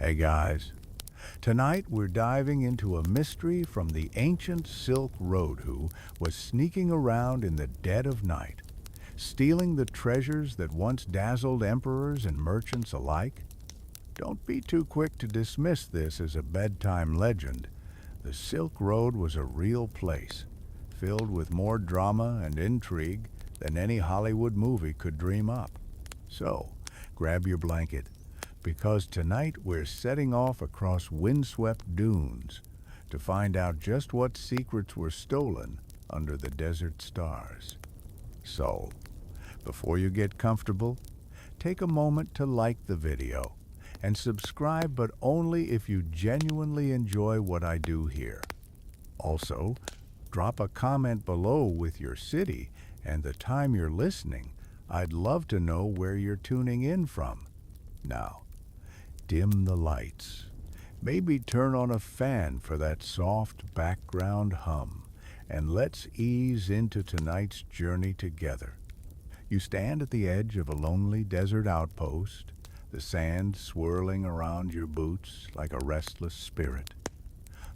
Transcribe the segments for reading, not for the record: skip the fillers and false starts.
Hey guys, tonight we're diving into a mystery from the ancient Silk Road who was sneaking around in the dead of night, stealing the treasures that once dazzled emperors and merchants alike. Don't be too quick to dismiss this as a bedtime legend. The Silk Road was a real place, filled with more drama and intrigue than any Hollywood movie could dream up. So, grab your blanket, because tonight we're setting off across windswept dunes to find out just what secrets were stolen under the desert stars. So, before you get comfortable, take a moment to like the video and subscribe, but only if you genuinely enjoy what I do here. Also, drop a comment below with your city and the time you're listening. I'd love to know where you're tuning in from. Now, dim the lights. Maybe turn on a fan for that soft background hum, and let's ease into tonight's journey together. You stand at the edge of a lonely desert outpost, the sand swirling around your boots like a restless spirit.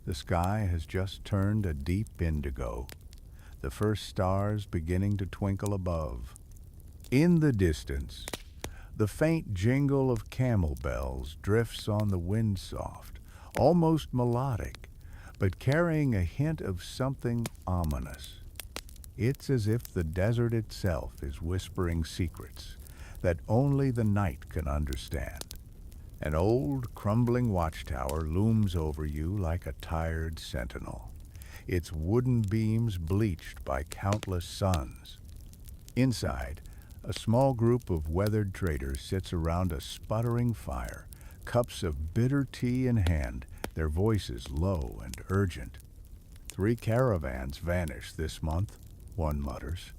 The sky has just turned a deep indigo, the first stars beginning to twinkle above. In the distance, the faint jingle of camel bells drifts on the wind, soft, almost melodic, but carrying a hint of something ominous. It's as if the desert itself is whispering secrets that only the night can understand. An old, crumbling watchtower looms over you like a tired sentinel, its wooden beams bleached by countless suns. Inside, a small group of weathered traders sits around a sputtering fire, cups of bitter tea in hand, their voices low and urgent. 3 caravans vanish this month, one mutters,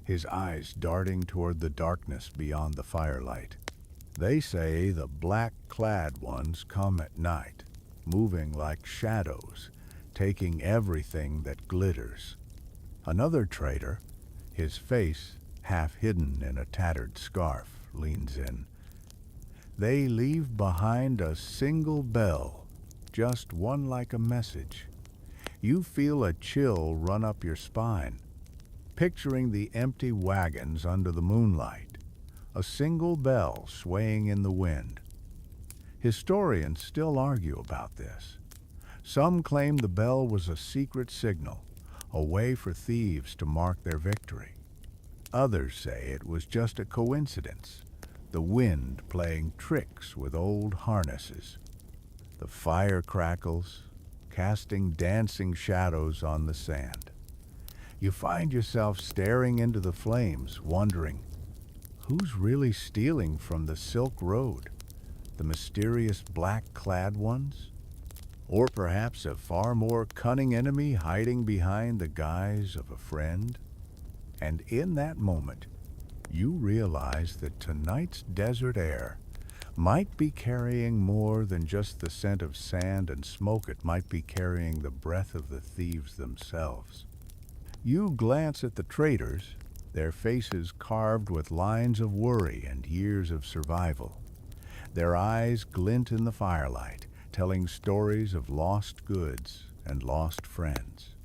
his eyes darting toward the darkness beyond the firelight. They say the black-clad ones come at night, moving like shadows, taking everything that glitters. Another trader, his face half hidden in a tattered scarf, leans in. They leave behind a single bell, just one like a message. You feel a chill run up your spine, picturing the empty wagons under the moonlight, a single bell swaying in the wind. Historians still argue about this. Some claim the bell was a secret signal, a way for thieves to mark their victory. Others say it was just a coincidence, the wind playing tricks with old harnesses. The fire crackles, casting dancing shadows on the sand. You find yourself staring into the flames, wondering, who's really stealing from the Silk Road? The mysterious black-clad ones? Or perhaps a far more cunning enemy hiding behind the guise of a friend? And in that moment, you realize that tonight's desert air might be carrying more than just the scent of sand and smoke. It might be carrying the breath of the thieves themselves. You glance at the traders, their faces carved with lines of worry and years of survival. Their eyes glint in the firelight, telling stories of lost goods and lost friends.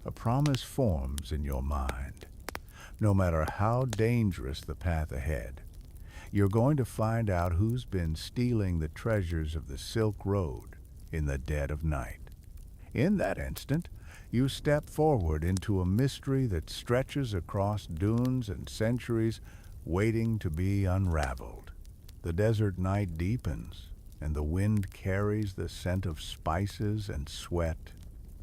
A promise forms in your mind. No matter how dangerous the path ahead, you're going to find out who's been stealing the treasures of the Silk Road in the dead of night. In that instant, you step forward into a mystery that stretches across dunes and centuries, waiting to be unraveled. The desert night deepens, and the wind carries the scent of spices and sweat.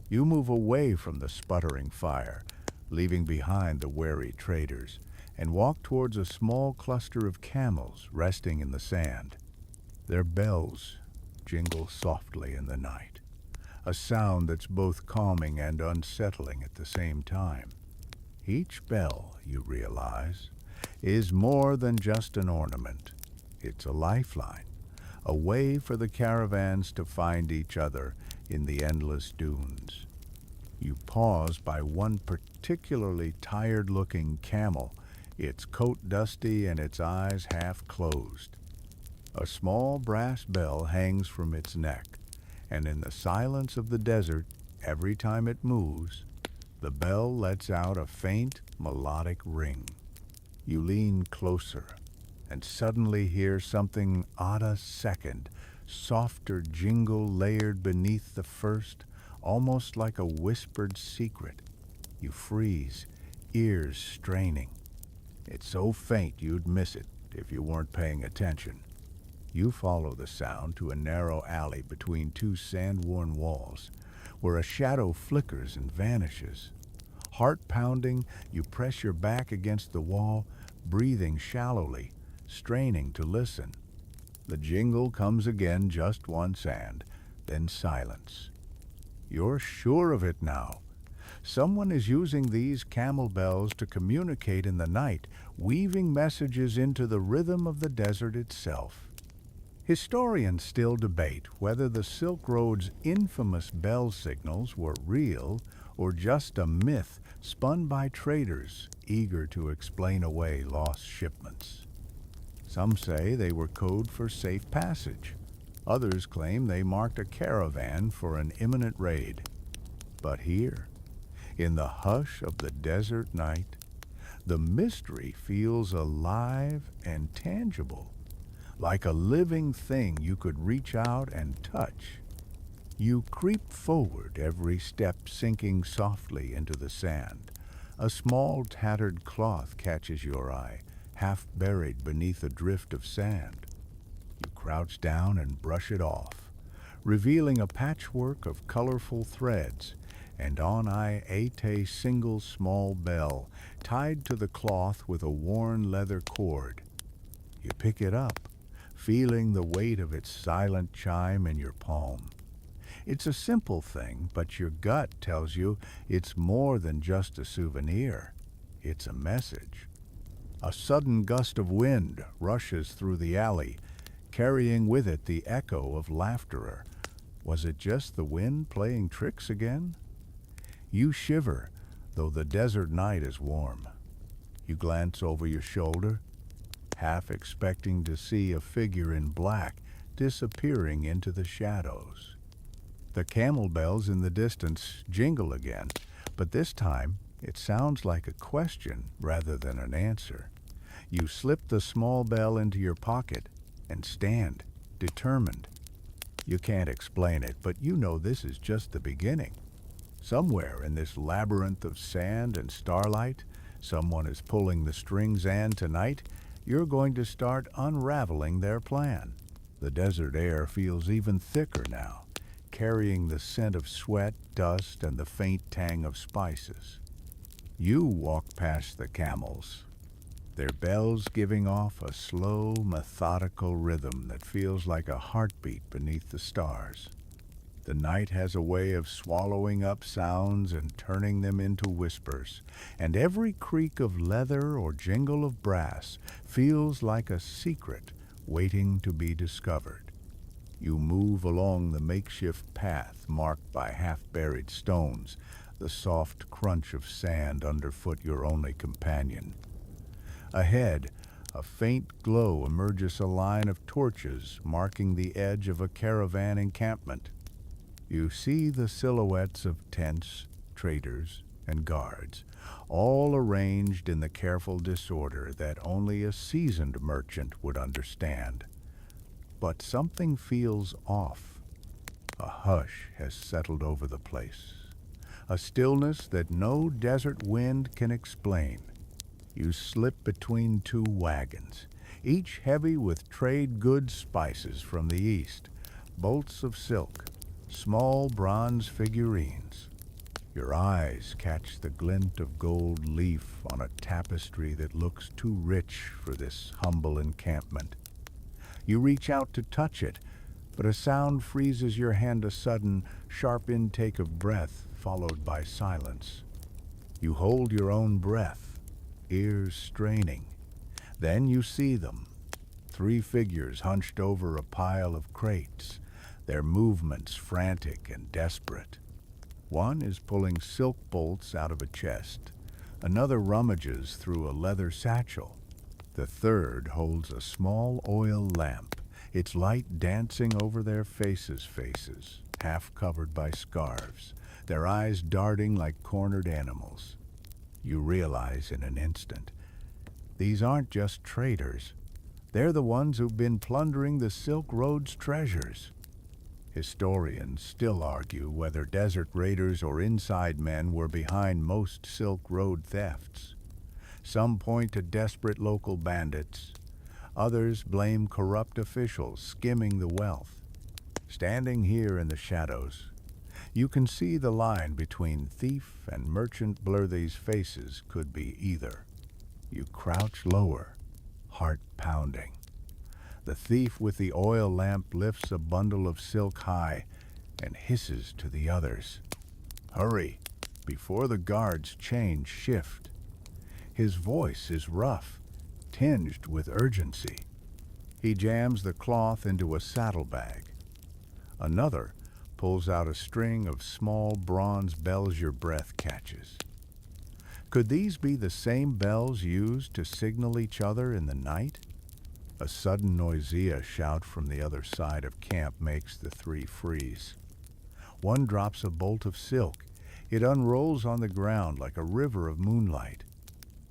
You move away from the sputtering fire, leaving behind the wary traders, and walk towards a small cluster of camels resting in the sand. Their bells jingle softly in the night, a sound that's both calming and unsettling at the same time. Each bell, you realize, is more than just an ornament. It's a lifeline, a way for the caravans to find each other in the endless dunes. You pause by one particularly tired-looking camel, its coat dusty and its eyes half closed. A small brass bell hangs from its neck, and in the silence of the desert, every time it moves, the bell lets out a faint, melodic ring. You lean closer and suddenly hear something odd a second, softer jingle layered beneath the first, almost like a whispered secret. You freeze, ears straining. It's so faint you'd miss it if you weren't paying attention. You follow the sound to a narrow alley between two sand-worn walls, where a shadow flickers and vanishes. Heart pounding, you press your back against the wall, breathing shallowly, straining to listen. The jingle comes again just once and then silence. You're sure of it now. Someone is using these camel bells to communicate in the night, weaving messages into the rhythm of the desert itself. Historians still debate whether the Silk Road's infamous bell signals were real or just a myth spun by traders eager to explain away lost shipments. Some say they were code for safe passage. Others claim they marked a caravan for an imminent raid. But here, in the hush of the desert night, the mystery feels alive and tangible, like a living thing you could reach out and touch. You creep forward, every step sinking softly into the sand. A small tattered cloth catches your eye, half buried beneath a drift of sand. You crouch down and brush it off, revealing a patchwork of colorful threads, and on a single small bell tied to the cloth with a worn leather cord. You pick it up, feeling the weight of its silent chime in your palm. It's a simple thing, but your gut tells you it's more than just a souvenir. It's a message. A sudden gust of wind rushes through the alley, carrying with it the echo of laughter. Was it just the wind playing tricks again? You shiver, though the desert night is warm. You glance over your shoulder, half expecting to see a figure in black disappearing into the shadows. The camel bells in the distance jingle again, but this time it sounds like a question rather than an answer. You slip the small bell into your pocket and stand, determined. You can't explain it, but you know this is just the beginning. Somewhere in this labyrinth of sand and starlight, someone is pulling the strings, and tonight you're going to start unraveling their plan. The desert air feels even thicker now, carrying the scent of sweat, dust, and the faint tang of spices. You walk past the camels, their bells giving off a slow, methodical rhythm that feels like a heartbeat beneath the stars. The night has a way of swallowing up sounds and turning them into whispers, and every creak of leather or jingle of brass feels like a secret waiting to be discovered. You move along the makeshift path marked by half-buried stones, the soft crunch of sand underfoot your only companion. Ahead, a faint glow emerges, a line of torches marking the edge of a caravan encampment. You see the silhouettes of tents, traders, and guards, all arranged in the careful disorder that only a seasoned merchant would understand. But something feels off. A hush has settled over the place, a stillness that no desert wind can explain. You slip between two wagons, each heavy with trade goods, spices from the east, bolts of silk, small bronze figurines. Your eyes catch the glint of gold leaf on a tapestry that looks too rich for this humble encampment. You reach out to touch it, but a sound freezes your hand, a sudden, sharp intake of breath followed by silence. You hold your own breath, ears straining. Then you see them, three figures hunched over a pile of crates, their movements frantic and desperate. One is pulling silk bolts out of a chest. Another rummages through a leather satchel. The third holds a small oil lamp, its light dancing over their faces, half covered by scarves, their eyes darting like cornered animals. You realize in an instant, these aren't just traders. They're the ones who've been plundering the Silk Road's treasures. Historians still argue whether desert raiders or inside men were behind most Silk Road thefts. Some point to desperate local bandits. Others blame corrupt officials skimming the wealth. Standing here in the shadows, you can see the line between thief and merchant blur. These faces could be either. You crouch lower, heart pounding. The thief with the oil lamp lifts a bundle of silk high and hisses to the others. Hurry, before the guards change shift. His voice is rough, tinged with urgency. He jams the cloth into a saddlebag. Another pulls out a string of small bronze bells your breath catches. Could these be the same bells used to signal each other in the night? A sudden noisia shout from the other side of camp makes the three freeze. One drops a bolt of silk. It unrolls on the ground like a river of moonlight.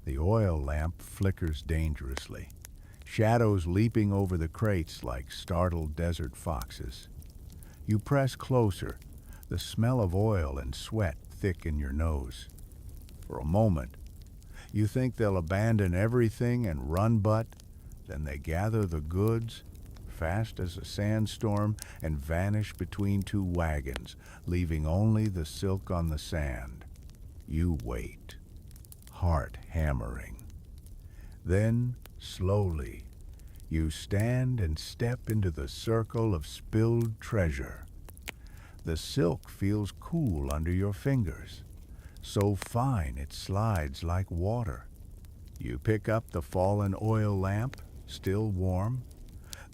The oil lamp flickers dangerously, shadows leaping over the crates like startled desert foxes. You press closer, the smell of oil and sweat thick in your nose. For a moment, you think they'll abandon everything and run, but then they gather the goods, fast as a sandstorm, and vanish between two wagons, leaving only the silk on the sand. You wait, heart hammering. Then, slowly, you stand and step into the circle of spilled treasure. The silk feels cool under your fingers, so fine it slides like water. You pick up the fallen oil lamp, still warm,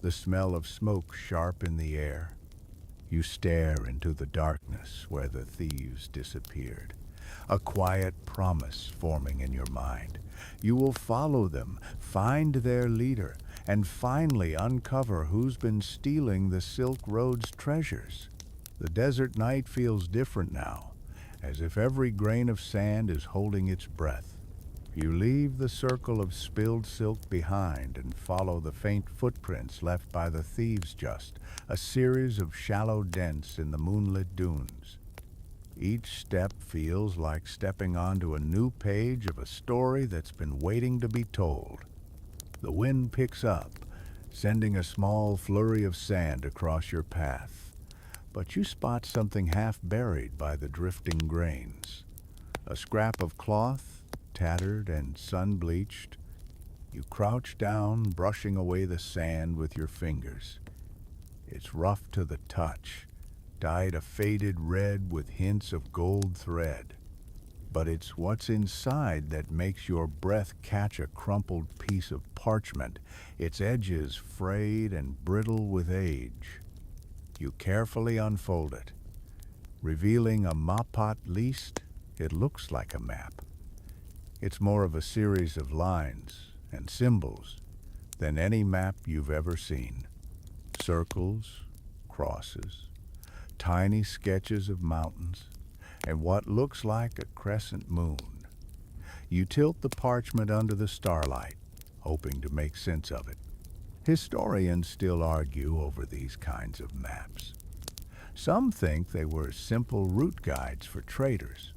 the smell of smoke sharp in the air. You stare into the darkness where the thieves disappeared, a quiet promise forming in your mind. You will follow them, find their leader, and finally uncover who's been stealing the Silk Road's treasures. The desert night feels different now, as if every grain of sand is holding its breath. You leave the circle of spilled silk behind and follow the faint footprints left by the thieves, just a series of shallow dents in the moonlit dunes. Each step feels like stepping onto a new page of a story that's been waiting to be told. The wind picks up, sending a small flurry of sand across your path, but you spot something half buried by the drifting grains. A scrap of cloth, tattered and sun-bleached. You crouch down, brushing away the sand with your fingers. It's rough to the touch, dyed a faded red with hints of gold thread. But it's what's inside that makes your breath catch. A crumpled piece of parchment, its edges frayed and brittle with age. You carefully unfold it, revealing a Mapat list. It looks like a map. It's more of a series of lines and symbols than any map you've ever seen. Circles, crosses, tiny sketches of mountains, and what looks like a crescent moon. You tilt the parchment under the starlight, hoping to make sense of it. Historians still argue over these kinds of maps. Some think they were simple route guides for traders.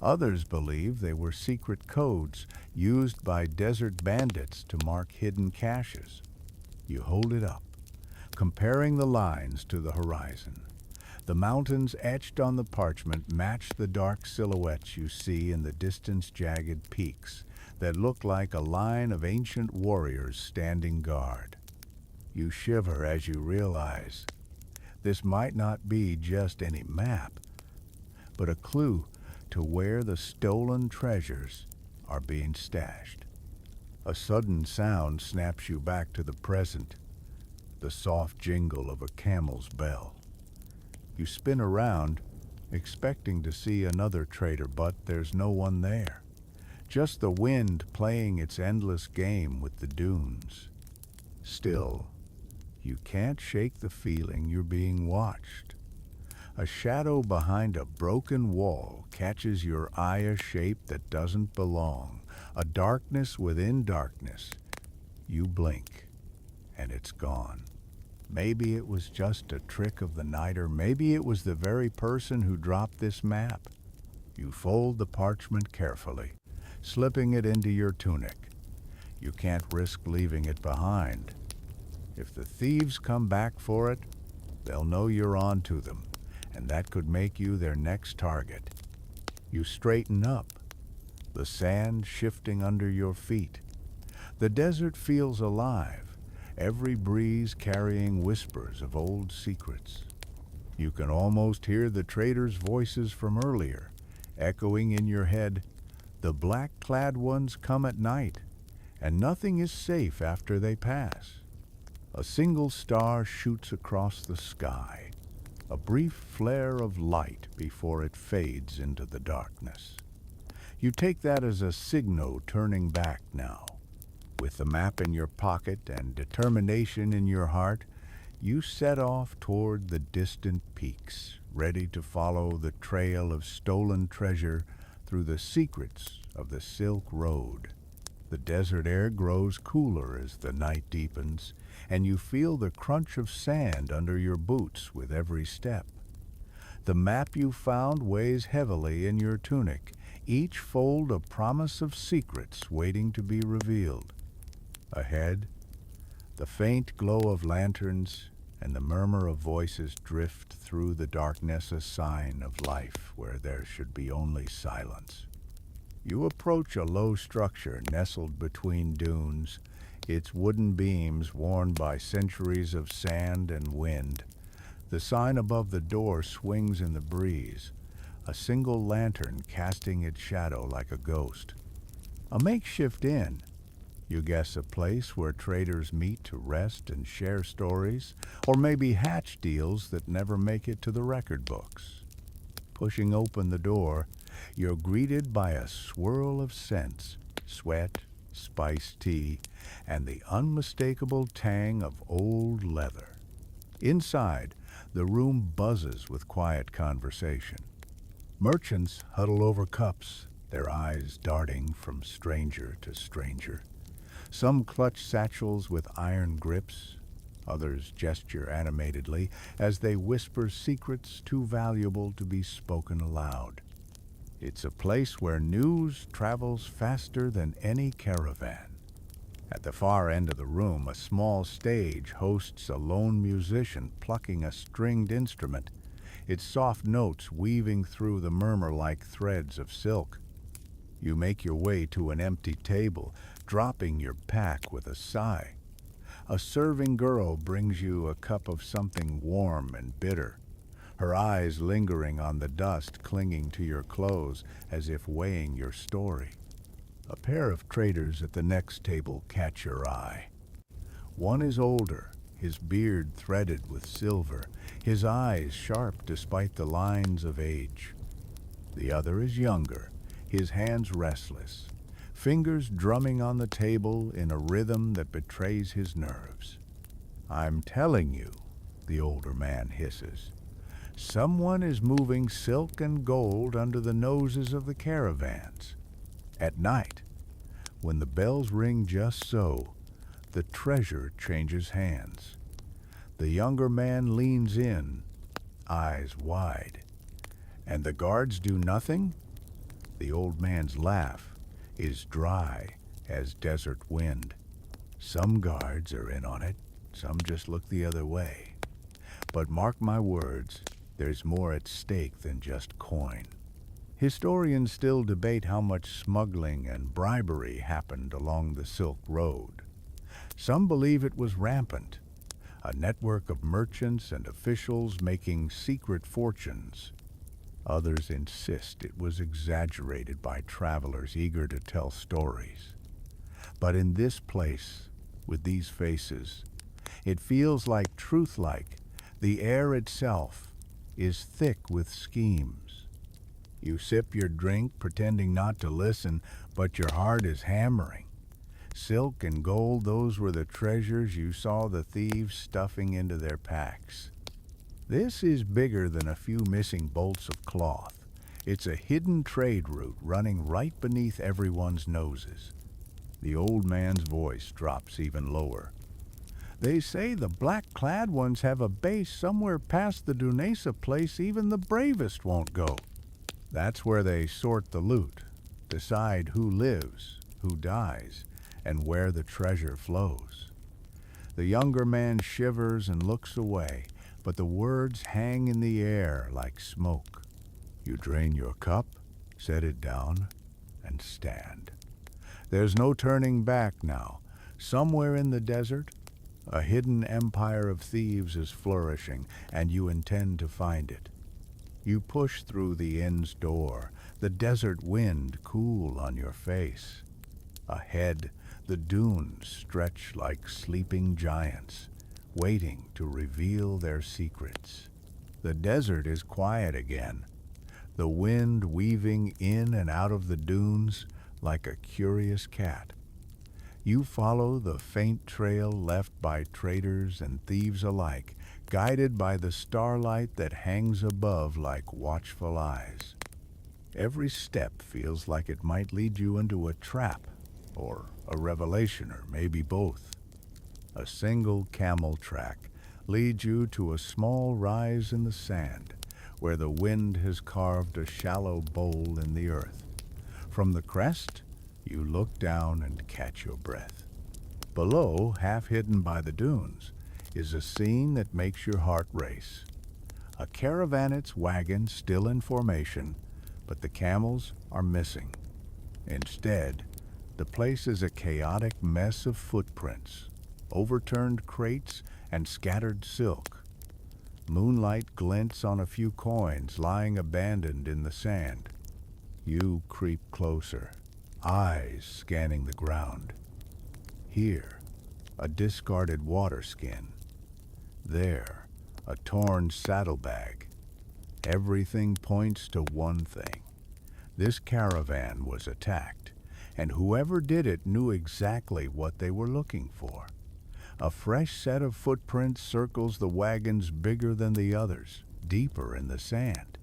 Others believe they were secret codes used by desert bandits to mark hidden caches. You hold it up, comparing the lines to the horizon. The mountains etched on the parchment match the dark silhouettes you see in the distance, jagged peaks that look like a line of ancient warriors standing guard. You shiver as you realize this might not be just any map, but a clue to where the stolen treasures are being stashed. A sudden sound snaps you back to the present, the soft jingle of a camel's bell. You spin around, expecting to see another trader, but there's no one there. Just the wind playing its endless game with the dunes. Still, You can't shake the feeling you're being watched. A shadow behind a broken wall catches your eye, a shape that doesn't belong, a darkness within darkness. You blink, and it's gone. Maybe it was just a trick of the night, or maybe it was the very person who dropped this map. You fold the parchment carefully, slipping it into your tunic. You can't risk leaving it behind. If the thieves come back for it, they'll know you're on to them, and that could make you their next target. You straighten up, the sand shifting under your feet. The desert feels alive, every breeze carrying whispers of old secrets. You can almost hear the traders' voices from earlier, echoing in your head. The black-clad ones come at night, and nothing is safe after they pass. A single star shoots across the sky, a brief flare of light before it fades into the darkness. You take that as a signal turning back now. With the map in your pocket and determination in your heart, you set off toward the distant peaks, ready to follow the trail of stolen treasure through the secrets of the Silk Road. The desert air grows cooler as the night deepens, and you feel the crunch of sand under your boots with every step. The map you found weighs heavily in your tunic, each fold a promise of secrets waiting to be revealed. Ahead, the faint glow of lanterns and the murmur of voices drift through the darkness, a sign of life where there should be only silence. You approach a low structure nestled between dunes, its wooden beams worn by centuries of sand and wind. The sign above the door swings in the breeze, a single lantern casting its shadow like a ghost. A makeshift inn. You guess a place where traders meet to rest and share stories, or maybe hatch deals that never make it to the record books. Pushing open the door, you're greeted by a swirl of scents, sweat, spiced tea, and the unmistakable tang of old leather. Inside, the room buzzes with quiet conversation. Merchants huddle over cups, their eyes darting from stranger to stranger. Some clutch satchels with iron grips, others gesture animatedly as they whisper secrets too valuable to be spoken aloud. It's a place where news travels faster than any caravan. At the far end of the room, a small stage hosts a lone musician plucking a stringed instrument, its soft notes weaving through the murmur like threads of silk. You make your way to an empty table, dropping your pack with a sigh. A serving girl brings you a cup of something warm and bitter, her eyes lingering on the dust clinging to your clothes as if weighing your story. A pair of traders at the next table catch your eye. One is older, his beard threaded with silver, his eyes sharp despite the lines of age. The other is younger, his hands restless, fingers drumming on the table in a rhythm that betrays his nerves. "I'm telling you," the older man hisses, "someone is moving silk and gold under the noses of the caravans. At night, when the bells ring just so, the treasure changes hands." The younger man leans in, eyes wide. "And the guards do nothing?" The old man's laugh is dry as desert wind. "Some guards are in on it, some just look the other way. But mark my words, there's more at stake than just coin." Historians still debate how much smuggling and bribery happened along the Silk Road. Some believe it was rampant, a network of merchants and officials making secret fortunes. Others insist it was exaggerated by travelers eager to tell stories. But in this place, with these faces, it feels like truth-like. The air itself is thick with schemes. You sip your drink, pretending not to listen, but your heart is hammering. Silk and gold, those were the treasures you saw the thieves stuffing into their packs. This is bigger than a few missing bolts of cloth. It's a hidden trade route running right beneath everyone's noses. The old man's voice drops even lower. They say the black-clad ones have a base somewhere past the Dunesa place even the bravest won't go. That's where they sort the loot, decide who lives, who dies, and where the treasure flows. The younger man shivers and looks away, but the words hang in the air like smoke. You drain your cup, set it down, and stand. There's no turning back now. Somewhere in the desert, a hidden empire of thieves is flourishing, and you intend to find it. You push through the inn's door, the desert wind cool on your face. Ahead, the dunes stretch like sleeping giants, waiting to reveal their secrets. The desert is quiet again, the wind weaving in and out of the dunes like a curious cat. You follow the faint trail left by traders and thieves alike, guided by the starlight that hangs above like watchful eyes. Every step feels like it might lead you into a trap, or a revelation, or maybe both. A single camel track leads you to a small rise in the sand, where the wind has carved a shallow bowl in the earth. From the crest, you look down and catch your breath. Below, half hidden by the dunes, is a scene that makes your heart race. A caravanet's wagon still in formation, but the camels are missing. Instead, the place is a chaotic mess of footprints, overturned crates, and scattered silk. Moonlight glints on a few coins lying abandoned in the sand. You creep closer, eyes scanning the ground. Here, a discarded water skin. There, a torn saddlebag. Everything points to one thing. This caravan was attacked, and whoever did it knew exactly what they were looking for. A fresh set of footprints circles the wagons bigger than the others, deeper in the sand.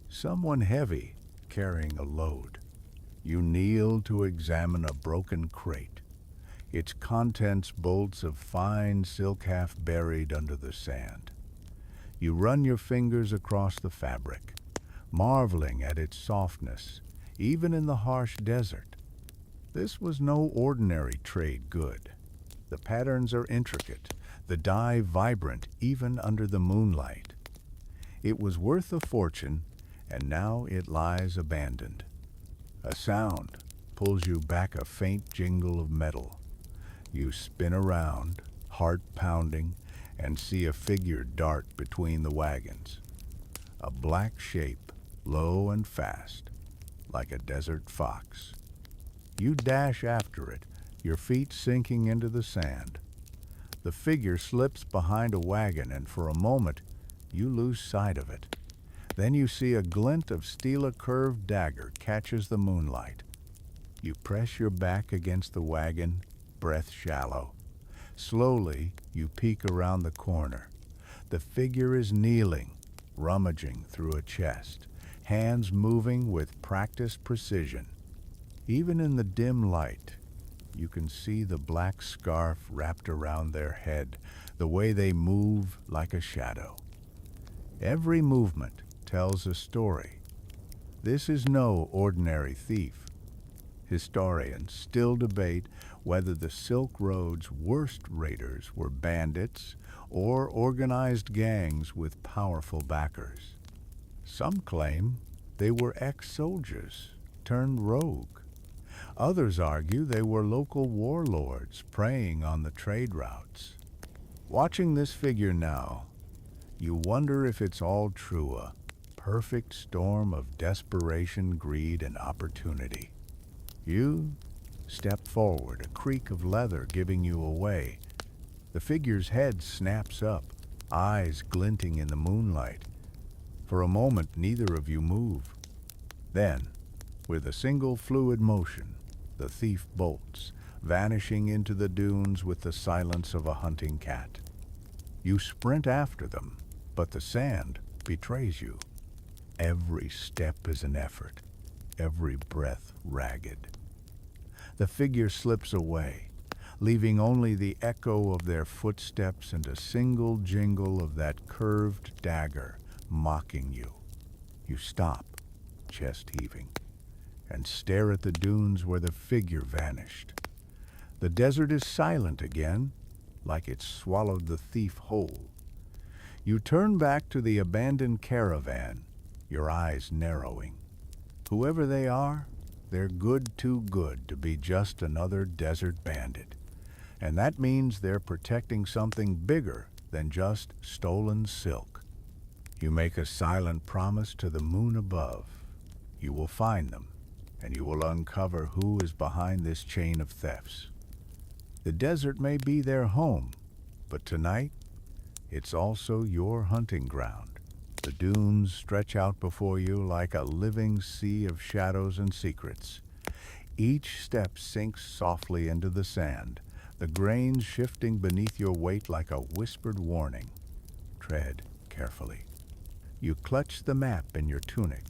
Someone heavy, carrying a load. You kneel to examine a broken crate, its contents bolts of fine silk half buried under the sand. You run your fingers across the fabric, marveling at its softness, even in the harsh desert. This was no ordinary trade good. The patterns are intricate, the dye vibrant even under the moonlight. It was worth a fortune, and now it lies abandoned. A sound pulls you back, a faint jingle of metal. You spin around, heart pounding, and see a figure dart between the wagons. A black shape, low and fast, like a desert fox. You dash after it, your feet sinking into the sand. The figure slips behind a wagon, and for a moment, you lose sight of it. Then you see a glint of steel, a curved dagger catches the moonlight. You press your back against the wagon, breath shallow. Slowly, you peek around the corner. The figure is kneeling, rummaging through a chest, hands moving with practiced precision. Even in the dim light, you can see the black scarf wrapped around their head, the way they move like a shadow. Every movement tells a story. This is no ordinary thief. Historians still debate whether the Silk Road's worst raiders were bandits or organized gangs with powerful backers. Some claim they were ex-soldiers turned rogue. Others argue they were local warlords preying on the trade routes. Watching this figure now, you wonder if it's all true, a perfect storm of desperation, greed, and opportunity. You step forward, a creak of leather giving you away. The figure's head snaps up, eyes glinting in the moonlight. For a moment, neither of you move. Then, with a single fluid motion, the thief bolts, vanishing into the dunes with the silence of a hunting cat. You sprint after them, but the sand betrays you. Every step is an effort, every breath ragged. The figure slips away, leaving only the echo of their footsteps and a single jingle of that curved dagger mocking you. You stop, chest heaving, and stare at the dunes where the figure vanished. The desert is silent again, like it swallowed the thief whole. You turn back to the abandoned caravan, your eyes narrowing. Whoever they are, they're too good to be just another desert bandit. And that means they're protecting something bigger than just stolen silk. You make a silent promise to the moon above. You will find them, and you will uncover who is behind this chain of thefts. The desert may be their home, but tonight, it's also your hunting ground. The dunes stretch out before you like a living sea of shadows and secrets. Each step sinks softly into the sand, the grains shifting beneath your weight like a whispered warning. Tread carefully. You clutch the map in your tunic.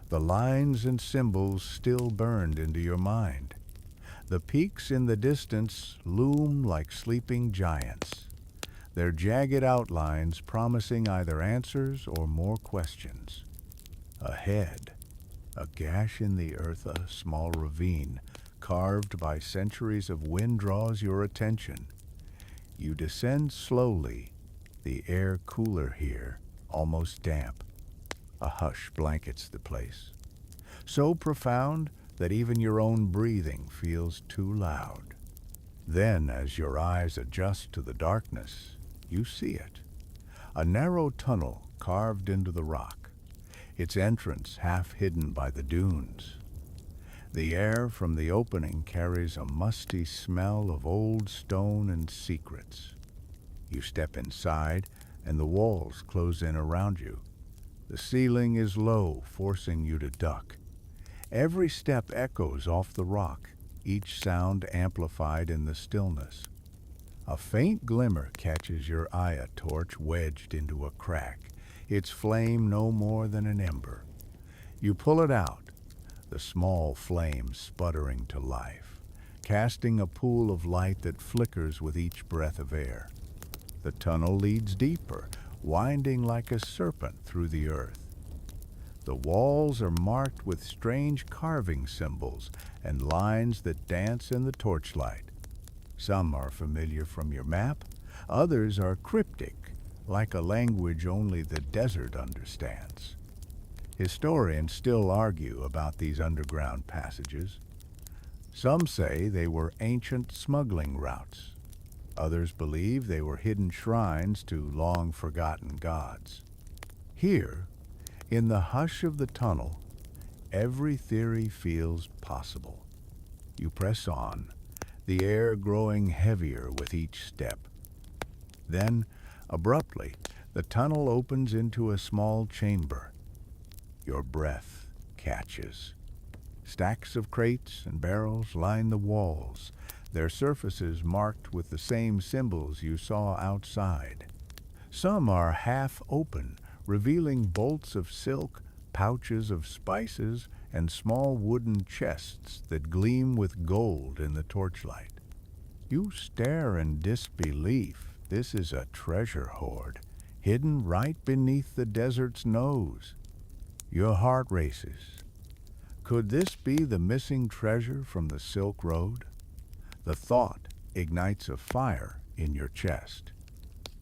The lines and symbols still burned into your mind. The peaks in the distance loom like sleeping giants, their jagged outlines promising either answers or more questions. Ahead, a gash in the earth, a small ravine, carved by centuries of wind draws your attention. You descend slowly, the air cooler here, almost damp. A hush blankets the place, so profound that even your own breathing feels too loud. Then, as your eyes adjust to the darkness, you see it. A narrow tunnel carved into the rock, its entrance half hidden by the dunes. The air from the opening carries a musty smell of old stone and secrets. You step inside, and the walls close in around you. The ceiling is low, forcing you to duck. Every step echoes off the rock, each sound amplified in the stillness. A faint glimmer catches your eye, a torch wedged into a crack, its flame no more than an ember. You pull it out, the small flame sputtering to life, casting a pool of light that flickers with each breath of air. The tunnel leads deeper, winding like a serpent through the earth. The walls are marked with strange carving symbols and lines that dance in the torchlight. Some are familiar from your map, others are cryptic, like a language only the desert understands. Historians still argue about these underground passages. Some say they were ancient smuggling routes. Others believe they were hidden shrines to long-forgotten gods. Here, in the hush of the tunnel, every theory feels possible. You press on, the air growing heavier with each step. Then, abruptly, the tunnel opens into a small chamber. Your breath catches. Stacks of crates and barrels line the walls, their surfaces marked with the same symbols you saw outside. Some are half open, revealing bolts of silk, pouches of spices, and small wooden chests that gleam with gold in the torchlight. You stare in disbelief. This is a treasure hoard, hidden right beneath the desert's nose. Your heart races. Could this be the missing treasure from the Silk Road? The thought ignites a fire in your chest.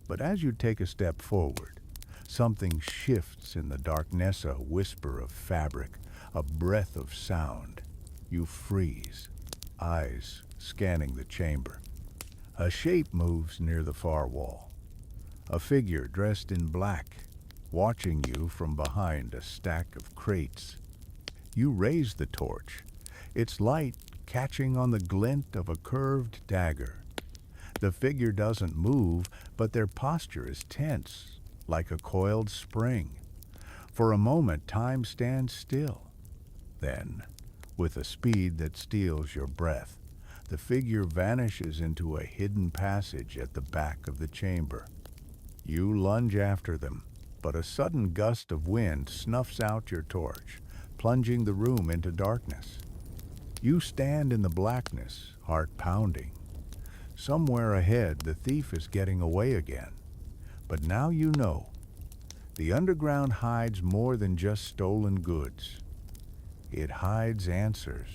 But as you take a step forward, something shifts in the darkness, a whisper of fabric, a breath of sound. You freeze, eyes scanning the chamber. A shape moves near the far wall. A figure dressed in black, watching you from behind a stack of crates. You raise the torch, its light catching on the glint of a curved dagger. The figure doesn't move, but their posture is tense, like a coiled spring. For a moment, time stands still. Then, with a speed that steals your breath, The figure vanishes into a hidden passage at the back of the chamber. You lunge after them, but a sudden gust of wind snuffs out your torch, plunging the room into darkness. You stand in the blackness, heart pounding. Somewhere ahead, the thief is getting away again. But now you know. The underground hides more than just stolen goods. It hides answers.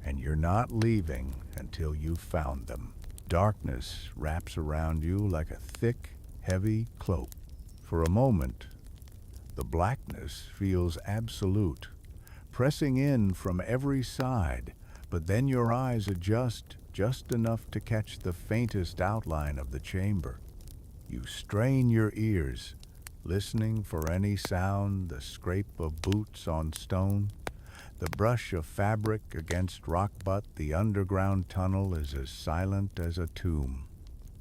And you're not leaving until you've found them. Darkness wraps around you like a thick, heavy cloak. For a moment, the blackness feels absolute, pressing in from every side, but then your eyes adjust just enough to catch the faintest outline of the chamber. You strain your ears, listening for any sound, the scrape of boots on stone, the brush of fabric against rock, but the underground tunnel is as silent as a tomb.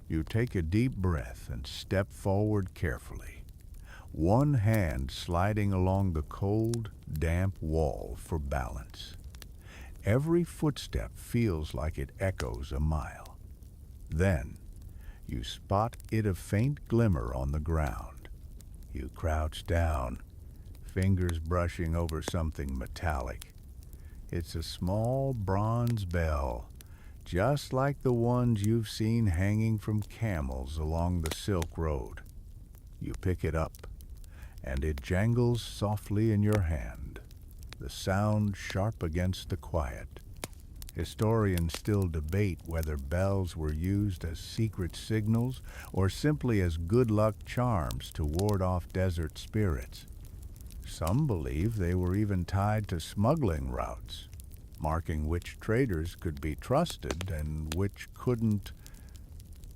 You take a deep breath and step forward carefully, one hand sliding along the cold, damp wall for balance. Every footstep feels like it echoes a mile. Then, you spot it a faint glimmer on the ground. You crouch down, fingers brushing over something metallic. It's a small bronze bell, just like the ones you've seen hanging from camels along the Silk Road. You pick it up, and it jangles softly in your hand, the sound sharp against the quiet. Historians still debate whether bells were used as secret signals or simply as good luck charms to ward off desert spirits. Some believe they were even tied to smuggling routes, marking which traders could be trusted and which couldn't.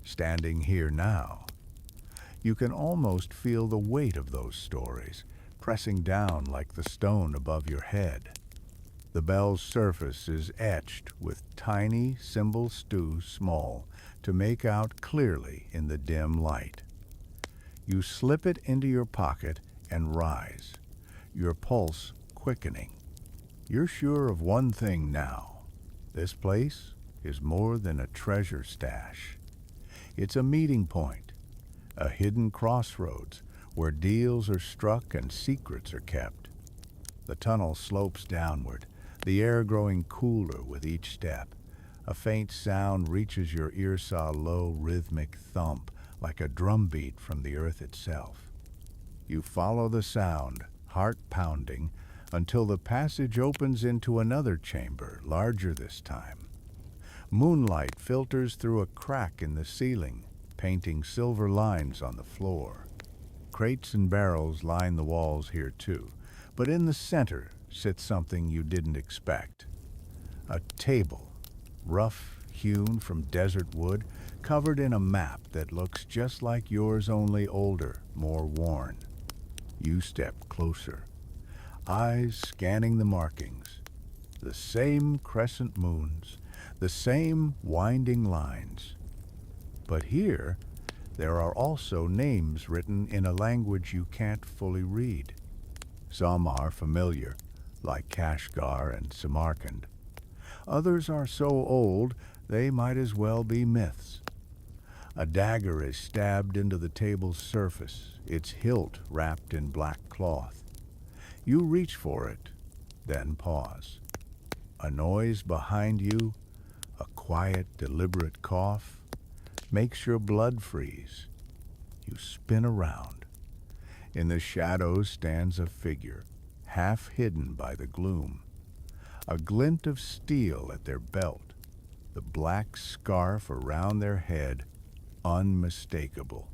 Standing here now, you can almost feel the weight of those stories pressing down like the stone above your head. The bell's surface is etched with tiny symbols too small to make out clearly in the dim light. You slip it into your pocket and rise, your pulse quickening. You're sure of one thing now. This place is more than a treasure stash. It's a meeting point, a hidden crossroads where deals are struck and secrets are kept. The tunnel slopes downward, the air growing cooler with each step. A faint sound reaches your ears, a low rhythmic thump like a drumbeat from the earth itself. You follow the sound, heart pounding, until the passage opens into another chamber, larger this time. Moonlight filters through a crack in the ceiling, painting silver lines on the floor. Crates and barrels line the walls here too, but in the center sits something you didn't expect. A table, rough hewn from desert wood, covered in a map that looks just like yours, only older, more worn. You step closer, eyes scanning the markings. The same crescent moons, the same winding lines. But here, there are also names written in a language you can't fully read. Some are familiar, like Kashgar and Samarkand. Others are so old they might as well be myths. A dagger is stabbed into the table's surface, its hilt wrapped in black cloth. You reach for it, then pause. A noise behind you, a quiet, deliberate cough, makes your blood freeze. You spin around. In the shadows stands a figure, half hidden by the gloom. A glint of steel at their belt, the black scarf around their head, unmistakable.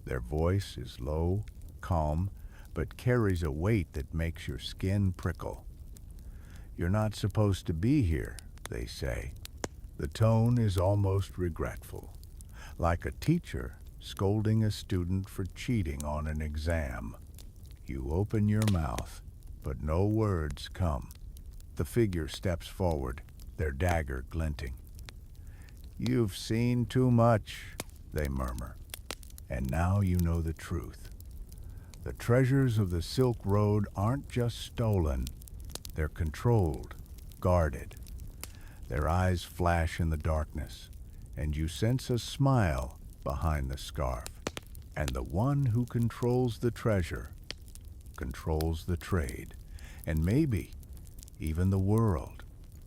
Their voice is low, calm, but carries a weight that makes your skin prickle. "You're not supposed to be here," they say. The tone is almost regretful, like a teacher scolding a student for cheating on an exam. You open your mouth, but no words come. The figure steps forward, their dagger glinting. "You've seen too much," they murmur, "and now you know the truth. The treasures of the Silk Road aren't just stolen, they're controlled, guarded. Their eyes flash in the darkness, and you sense a smile behind the scarf. And the one who controls the treasure controls the trade, and maybe even the world.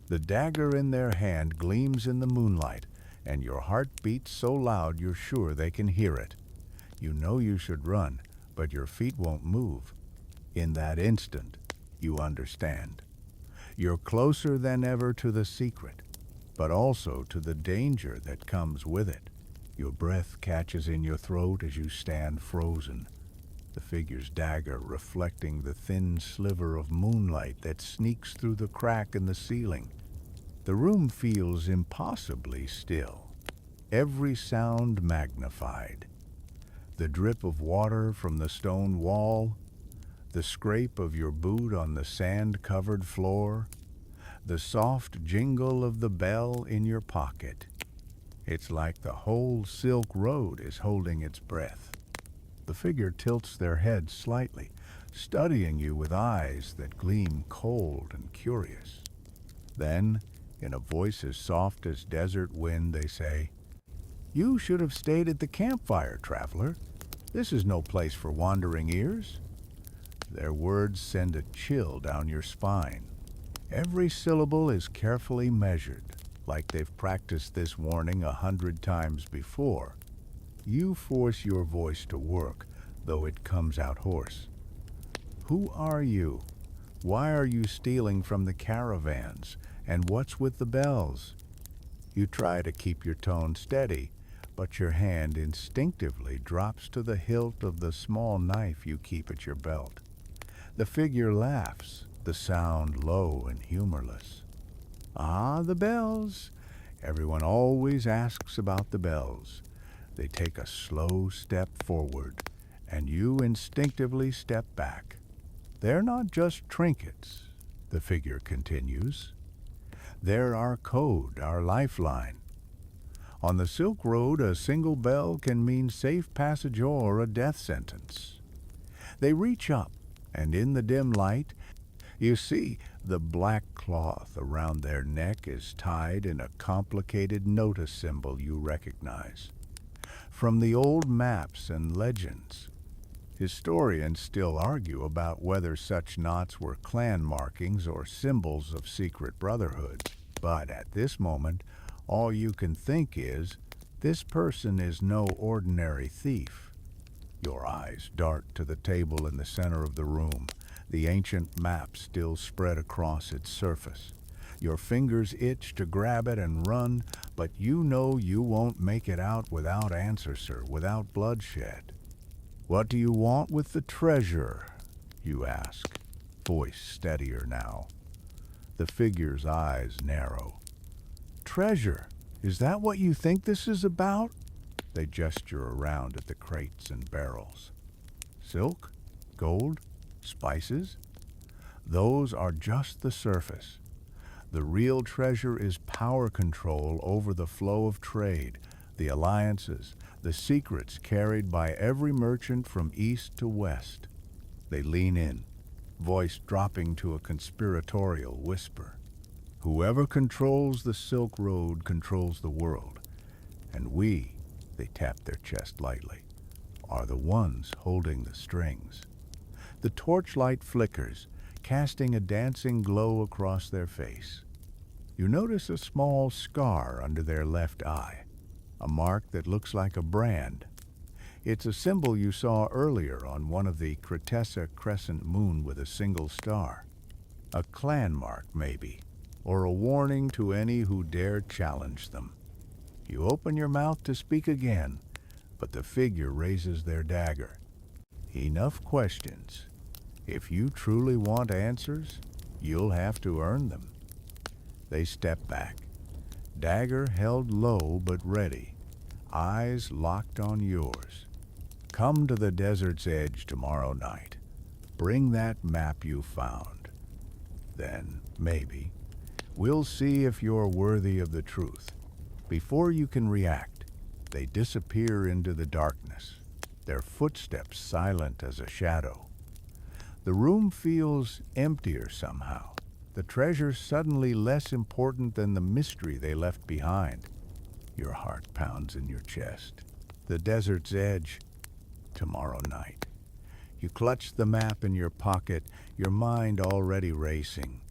The dagger in their hand gleams in the moonlight, and your heart beats so loud you're sure they can hear it. You know you should run, but your feet won't move. In that instant, you understand. You're closer than ever to the secret, but also to the danger that comes with it. Your breath catches in your throat as you stand frozen, the figure's dagger reflecting the thin sliver of moonlight that sneaks through the crack in the ceiling. The room feels impossibly still, every sound magnified. The drip of water from the stone wall, the scrape of your boot on the sand-covered floor, the soft jingle of the bell in your pocket. It's like the whole Silk Road is holding its breath. The figure tilts their head slightly, studying you with eyes that gleam cold and curious. Then, in a voice as soft as desert wind, they say, "You should have stayed at the campfire, traveler. This is no place for wandering ears." Their words send a chill down your spine. Every syllable is carefully measured, like they've practiced this warning 100 times before. You force your voice to work, though it comes out hoarse. Who are you? Why are you stealing from the caravans? And what's with the bells? You try to keep your tone steady, but your hand instinctively drops to the hilt of the small knife you keep at your belt. The figure laughs, the sound low and humorless. "Ah, the bells. Everyone always asks about the bells." They take a slow step forward, and you instinctively step back. "They're not just trinkets," the figure continues. "They're our code, our lifeline. On the Silk Road, a single bell can mean safe passage or a death sentence." They reach up, and in the dim light, you see the black cloth around their neck is tied in a complicated notice symbol you recognize from the old maps and legends. Historians still argue about whether such knots were clan markings or symbols of secret brotherhood. But at this moment, all you can think is, this person is no ordinary thief. Your eyes dart to the table in the center of the room, the ancient map still spread across its surface. Your fingers itch to grab it and run, but you know you won't make it out without answer, sir, without bloodshed. "What do you want with the treasure?" you ask, voice steadier now. The figure's eyes narrow. "Treasure? Is that what you think this is about?" They gesture around at the crates and barrels. "Silk? Gold? Spices? Those are just the surface. The real treasure is power control over the flow of trade, the alliances, the secrets carried by every merchant from east to west." They lean in, voice dropping to a conspiratorial whisper. "Whoever controls the Silk Road controls the world, and we," they tap their chest lightly, "are the ones holding the strings." The torchlight flickers, casting a dancing glow across their face. You notice a small scar under their left eye, a mark that looks like a brand. It's a symbol you saw earlier on one of the Crotessa crescent moon with a single star. A clan mark, maybe, or a warning to any who dare challenge them. You open your mouth to speak again, but the figure raises their dagger. "Enough questions. If you truly want answers, you'll have to earn them." They step back, dagger held low but ready, eyes locked on yours. "Come to the desert's edge tomorrow night. Bring that map you found. Then, maybe, we'll see if you're worthy of the truth." Before you can react, they disappear into the darkness, their footsteps silent as a shadow. The room feels emptier somehow, the treasure's suddenly less important than the mystery they left behind. Your heart pounds in your chest. The desert's edge. Tomorrow night. You clutch the map in your pocket, your mind already racing.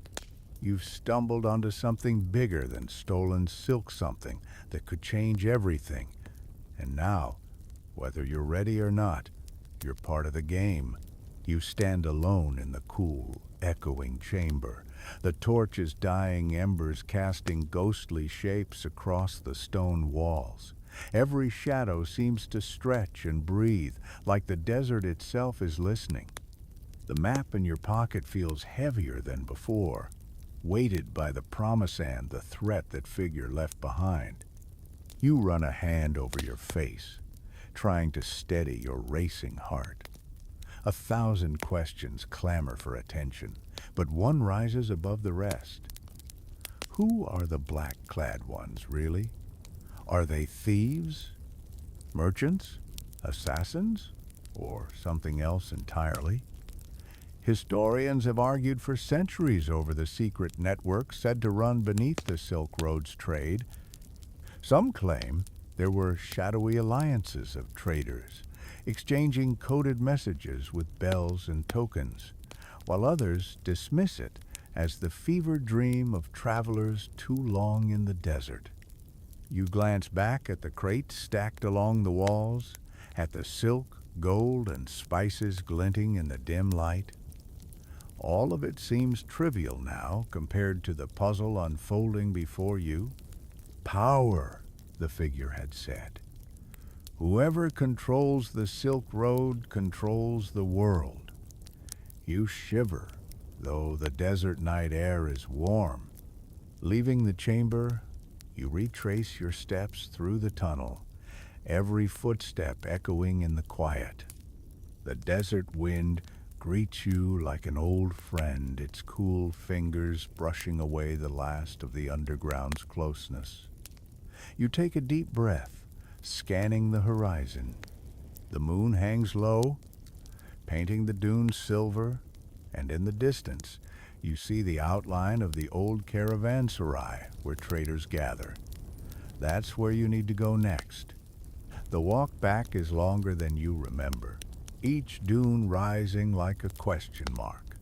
You've stumbled onto something bigger than stolen silk, something that could change everything. And now, whether you're ready or not, you're part of the game. You stand alone in the cool, echoing chamber, the torch's dying embers casting ghostly shapes across the stone walls. Every shadow seems to stretch and breathe, like the desert itself is listening. The map in your pocket feels heavier than before, weighted by the promise and the threat that figure left behind. You run a hand over your face, trying to steady your racing heart. 1,000 questions clamor for attention, but one rises above the rest. Who are the black-clad ones, really? Are they thieves? Merchants? Assassins? Or something else entirely? Historians have argued for centuries over the secret network said to run beneath the Silk Road's trade. Some claim there were shadowy alliances of traders, exchanging coded messages with bells and tokens, while others dismiss it as the fevered dream of travelers too long in the desert. You glance back at the crates stacked along the walls, at the silk, gold, and spices glinting in the dim light. All of it seems trivial now compared to the puzzle unfolding before you. Power, the figure had said. Whoever controls the Silk Road controls the world. You shiver, though the desert night air is warm. Leaving the chamber, you retrace your steps through the tunnel, every footstep echoing in the quiet. The desert wind greets you like an old friend, its cool fingers brushing away the last of the underground's closeness. You take a deep breath, scanning the horizon. The moon hangs low, painting the dunes silver, and in the distance, you see the outline of the old caravanserai where traders gather. That's where you need to go next. The walk back is longer than you remember, each dune rising like a question mark.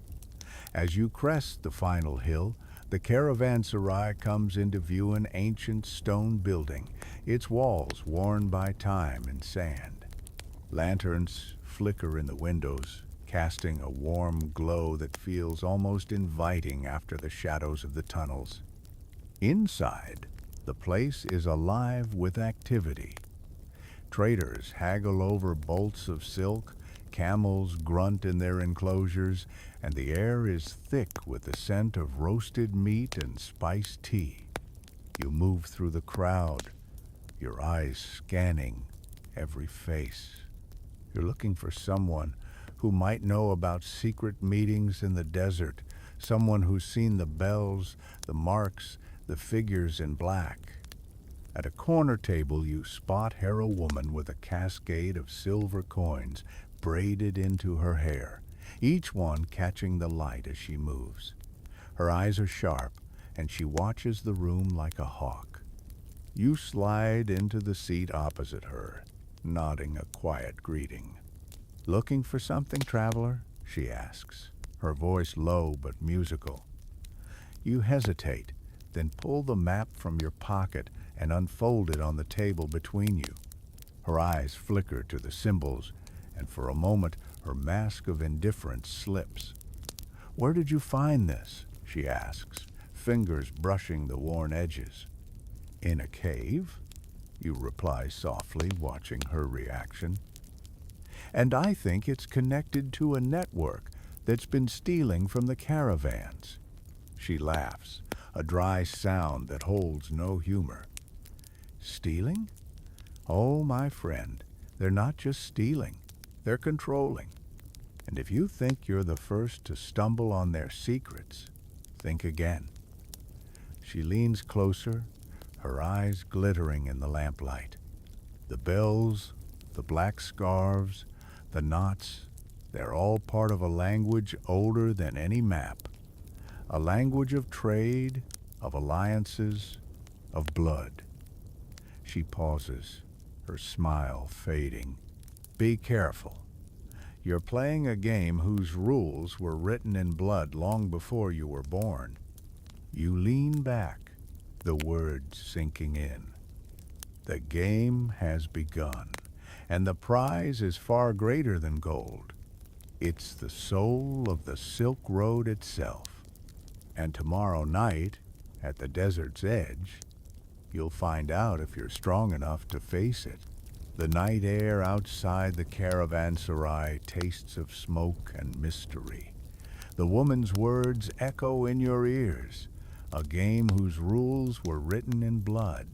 As you crest the final hill, the caravanserai comes into view, an ancient stone building, its walls worn by time and sand. Lanterns flicker in the windows, casting a warm glow that feels almost inviting after the shadows of the tunnels. Inside, the place is alive with activity. Traders haggle over bolts of silk, camels grunt in their enclosures, and the air is thick with the scent of roasted meat and spiced tea. You move through the crowd, your eyes scanning every face. You're looking for someone who might know about secret meetings in the desert, someone who's seen the bells, the marks, the figures in black. At a corner table, you spot here a woman with a cascade of silver coins braided into her hair, each one catching the light as she moves. Her eyes are sharp, and she watches the room like a hawk. You slide into the seat opposite her, nodding a quiet greeting. "Looking for something, traveler?" she asks, her voice low but musical. You hesitate, then pull the map from your pocket and unfold it on the table between you. Her eyes flicker to the symbols, and for a moment her mask of indifference slips. "Where did you find this?" she asks, fingers brushing the worn edges. "In a cave?" you reply softly, watching her reaction. "And I think it's connected to a network that's been stealing from the caravans." She laughs, a dry sound that holds no humor. "Stealing? Oh, my friend, they're not just stealing, they're controlling. And if you think you're the first to stumble on their secrets, think again." She leans closer, her eyes glittering in the lamplight. The bells, the black scarves, the knots, they're all part of a language older than any map. a language of trade, of alliances, of blood. She pauses, her smile fading. Be careful. You're playing a game whose rules were written in blood long before you were born. You lean back, the words sinking in. The game has begun, and the prize is far greater than gold. It's the soul of the Silk Road itself. And tomorrow night, at the desert's edge, you'll find out if you're strong enough to face it. The night air outside the caravanserai tastes of smoke and mystery. The woman's words echo in your ears, a game whose rules were written in blood.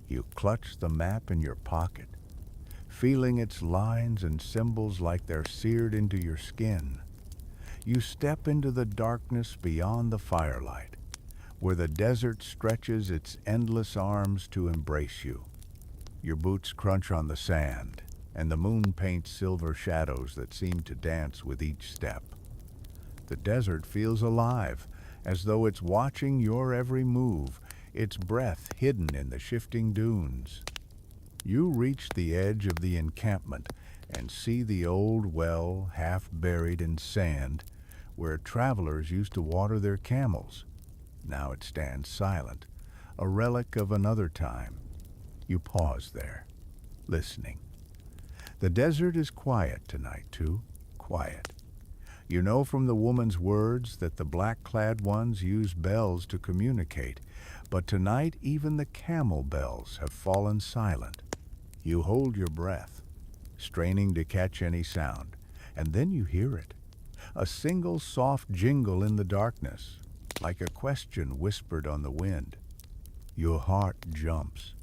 You clutch the map in your pocket, feeling its lines and symbols like they're seared into your skin. You step into the darkness beyond the firelight, where the desert stretches its endless arms to embrace you. Your boots crunch on the sand, and the moon paints silver shadows that seem to dance with each step. The desert feels alive, as though it's watching your every move, its breath hidden in the shifting dunes. You reach the edge of the encampment and see the old well half buried in sand, where travelers used to water their camels. Now it stands silent, a relic of another time. You pause there, listening. The desert is quiet tonight, too. Quiet. You know from the woman's words that the black-clad ones use bells to communicate, but tonight even the camel bells have fallen silent. You hold your breath, straining to catch any sound, and then you hear it. A single soft jingle in the darkness, like a question whispered on the wind. Your heart jumps.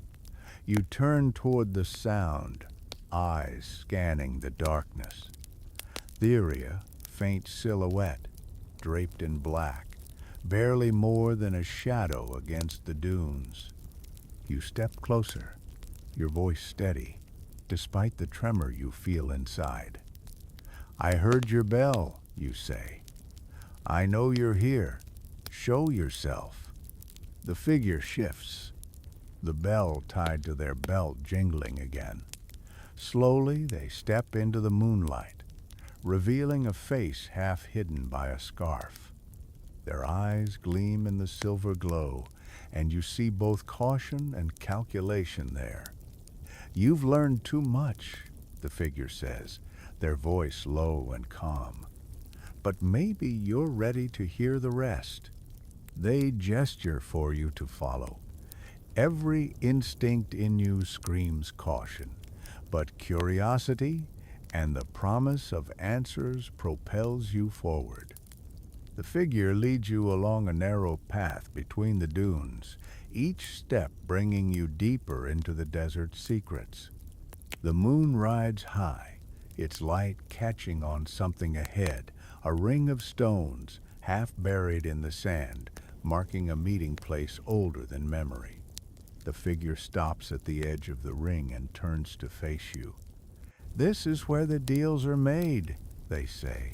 You turn toward the sound, eyes scanning the darkness. Theria, faint silhouette, draped in black, barely more than a shadow against the dunes. You step closer, your voice steady, despite the tremor you feel inside. I heard your bell, you say. I know you're here. Show yourself. The figure shifts, the bell tied to their belt jingling again. Slowly they step into the moonlight, revealing a face half hidden by a scarf. Their eyes gleam in the silver glow, and you see both caution and calculation there. You've learned too much, the figure says, their voice low and calm. But maybe you're ready to hear the rest. They gesture for you to follow. Every instinct in you screams caution, but curiosity and the promise of answers propels you forward. The figure leads you along a narrow path between the dunes, each step bringing you deeper into the desert's secrets. The moon rides high, its light catching on something ahead, a ring of stones half buried in the sand, marking a meeting place older than memory. The figure stops at the edge of the ring and turns to face you. This is where the deals are made, they say,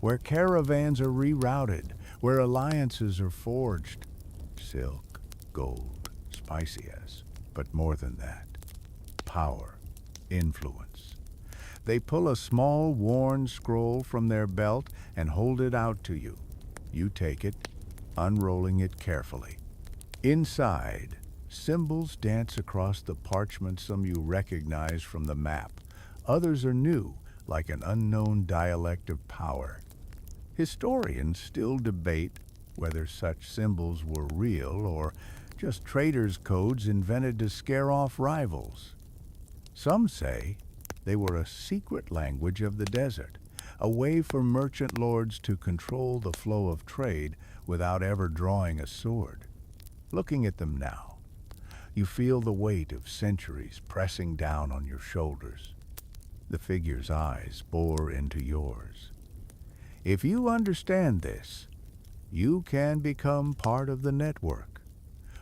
where caravans are rerouted, where alliances are forged. Silk, gold, spices, but more than that. Power, influence. They pull a small, worn scroll from their belt and hold it out to you. You take it, unrolling it carefully. Inside, symbols dance across the parchment, some you recognize from the map. Others are new, like an unknown dialect of power. Historians still debate whether such symbols were real or just traders' codes invented to scare off rivals. Some say they were a secret language of the desert, a way for merchant lords to control the flow of trade without ever drawing a sword. Looking at them now, you feel the weight of centuries pressing down on your shoulders. The figure's eyes bore into yours. If you understand this, you can become part of the network.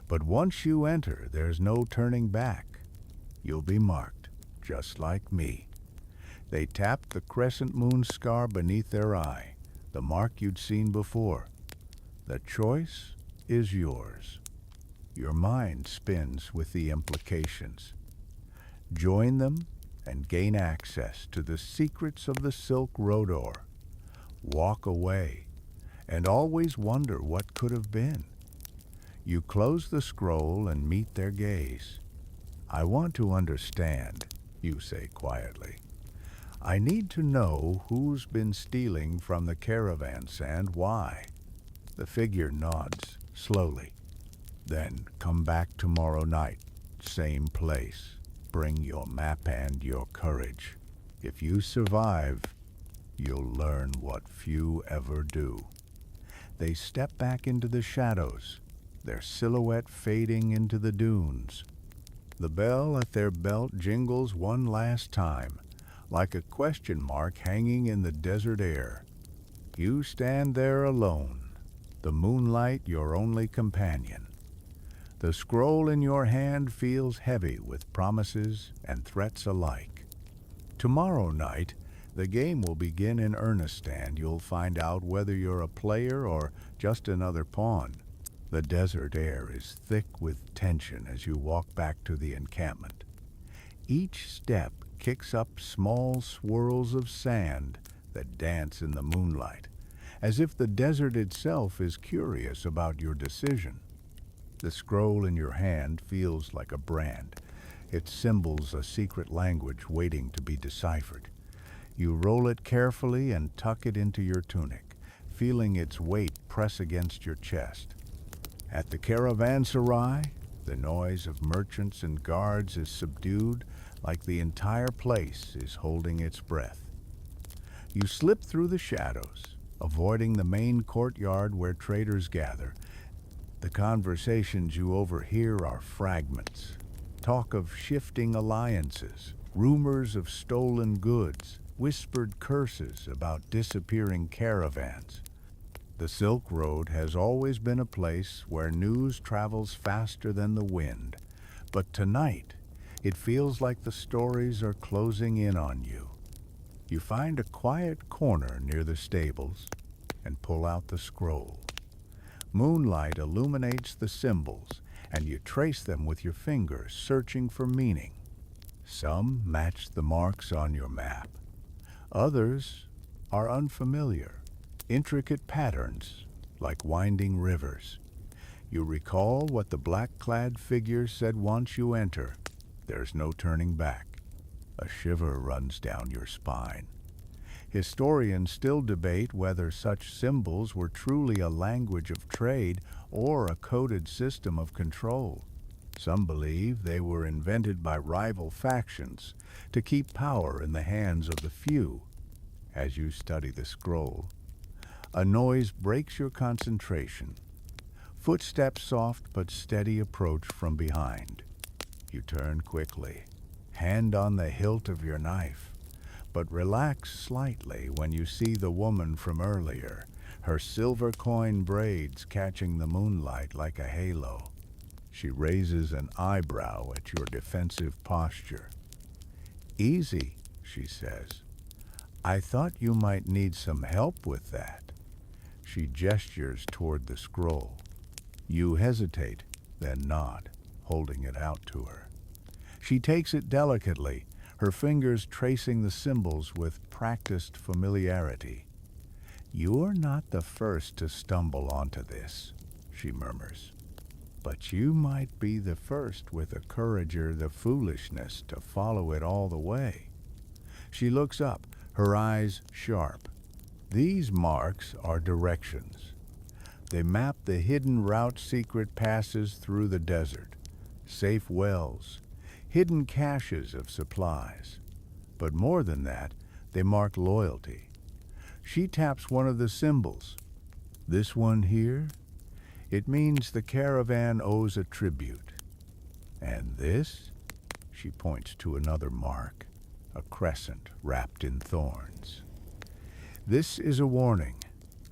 But once you enter, there's no turning back. You'll be marked, just like me. They tapped the crescent moon scar beneath their eye, the mark you'd seen before. The choice is yours. Your mind spins with the implications. Join them and gain access to the secrets of the Silk Road, or walk away and always wonder what could have been. You close the scroll and meet their gaze. I want to understand, you say quietly. I need to know who's been stealing from the caravans and why. The figure nods slowly. Then come back tomorrow night, same place. Bring your map and your courage. If you survive, you'll learn what few ever do. They step back into the shadows, their silhouette fading into the dunes. The bell at their belt jingles one last time, like a question mark hanging in the desert air. You stand there alone, the moonlight your only companion. The scroll in your hand feels heavy with promises and threats alike. Tomorrow night, the game will begin in earnest, and you'll find out whether you're a player or just another pawn. The desert air is thick with tension as you walk back to the encampment. Each step kicks up small swirls of sand that dance in the moonlight, as if the desert itself is curious about your decision. The scroll in your hand feels like a brand. Its symbols a secret language waiting to be deciphered. You roll it carefully and tuck it into your tunic, feeling its weight press against your chest. At the caravanserai, the noise of merchants and guards is subdued, like the entire place is holding its breath. You slip through the shadows, avoiding the main courtyard where traders gather. The conversations you overhear are fragments. Talk of shifting alliances, rumors of stolen goods, whispered curses about disappearing caravans. The Silk Road has always been a place where news travels faster than the wind, but tonight it feels like the stories are closing in on you. You find a quiet corner near the stables and pull out the scroll. Moonlight illuminates the symbols, and you trace them with your fingers, searching for meaning. Some match the marks on your map. Others are unfamiliar, intricate patterns like winding rivers. You recall what the black-clad figure said once you enter. There's no turning back. A shiver runs down your spine. Historians still debate whether such symbols were truly a language of trade or a coded system of control. Some believe they were invented by rival factions to keep power in the hands of the few. As you study the scroll, a noise breaks your concentration. Footsteps soft but steady approach from behind. You turn quickly, hand on the hilt of your knife, but relax slightly when you see the woman from earlier, her silver coin braids catching the moonlight like a halo. She raises an eyebrow at your defensive posture. "Easy," she says. "I thought you might need some help with that." She gestures toward the scroll. You hesitate, then nod, holding it out to her. She takes it delicately, her fingers tracing the symbols with practiced familiarity. "You're not the first to stumble onto this," she murmurs. "But you might be the first with the courage or the foolishness to follow it all the way." She looks up, her eyes sharp. These marks are directions. They map the hidden route secret passes through the desert, safe wells, hidden caches of supplies. But more than that, they mark loyalty. She taps one of the symbols. This one here? It means the caravan owes a tribute. And this? She points to another mark, a crescent wrapped in thorns. This is a warning,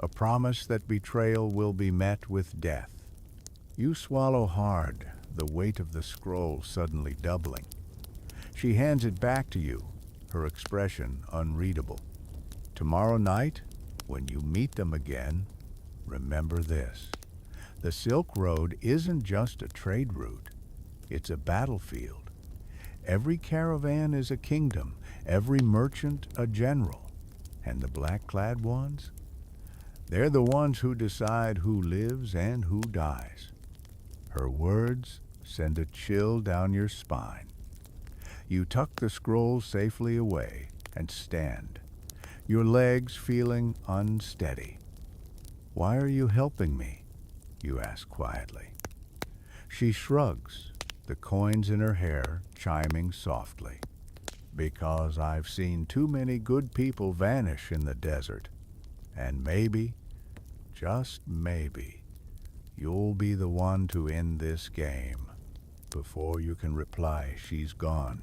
a promise that betrayal will be met with death. You swallow hard, the weight of the scroll suddenly doubling. She hands it back to you, her expression unreadable. Tomorrow night, when you meet them again, Remember this. The Silk Road isn't just a trade route. It's a battlefield. Every caravan is a kingdom, every merchant a general. And the black-clad ones? They're the ones who decide who lives and who dies. Her words send a chill down your spine. You tuck the scroll safely away and stand, your legs feeling unsteady. "Why are you helping me?" you ask quietly. She shrugs, the coins in her hair chiming softly. "Because I've seen too many good people vanish in the desert. And maybe, just maybe, you'll be the one to end this game." Before you can reply, she's gone,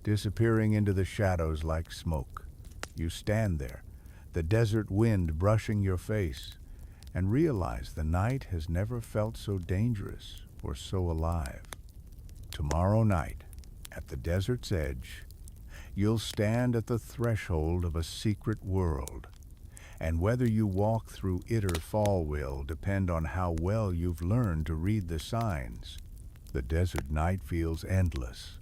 disappearing into the shadows like smoke. You stand there, the desert wind brushing your face, and realize the night has never felt so dangerous or so alive. Tomorrow night, at the desert's edge, you'll stand at the threshold of a secret world, and whether you walk through it or fall will depend on how well you've learned to read the signs. The desert night feels endless,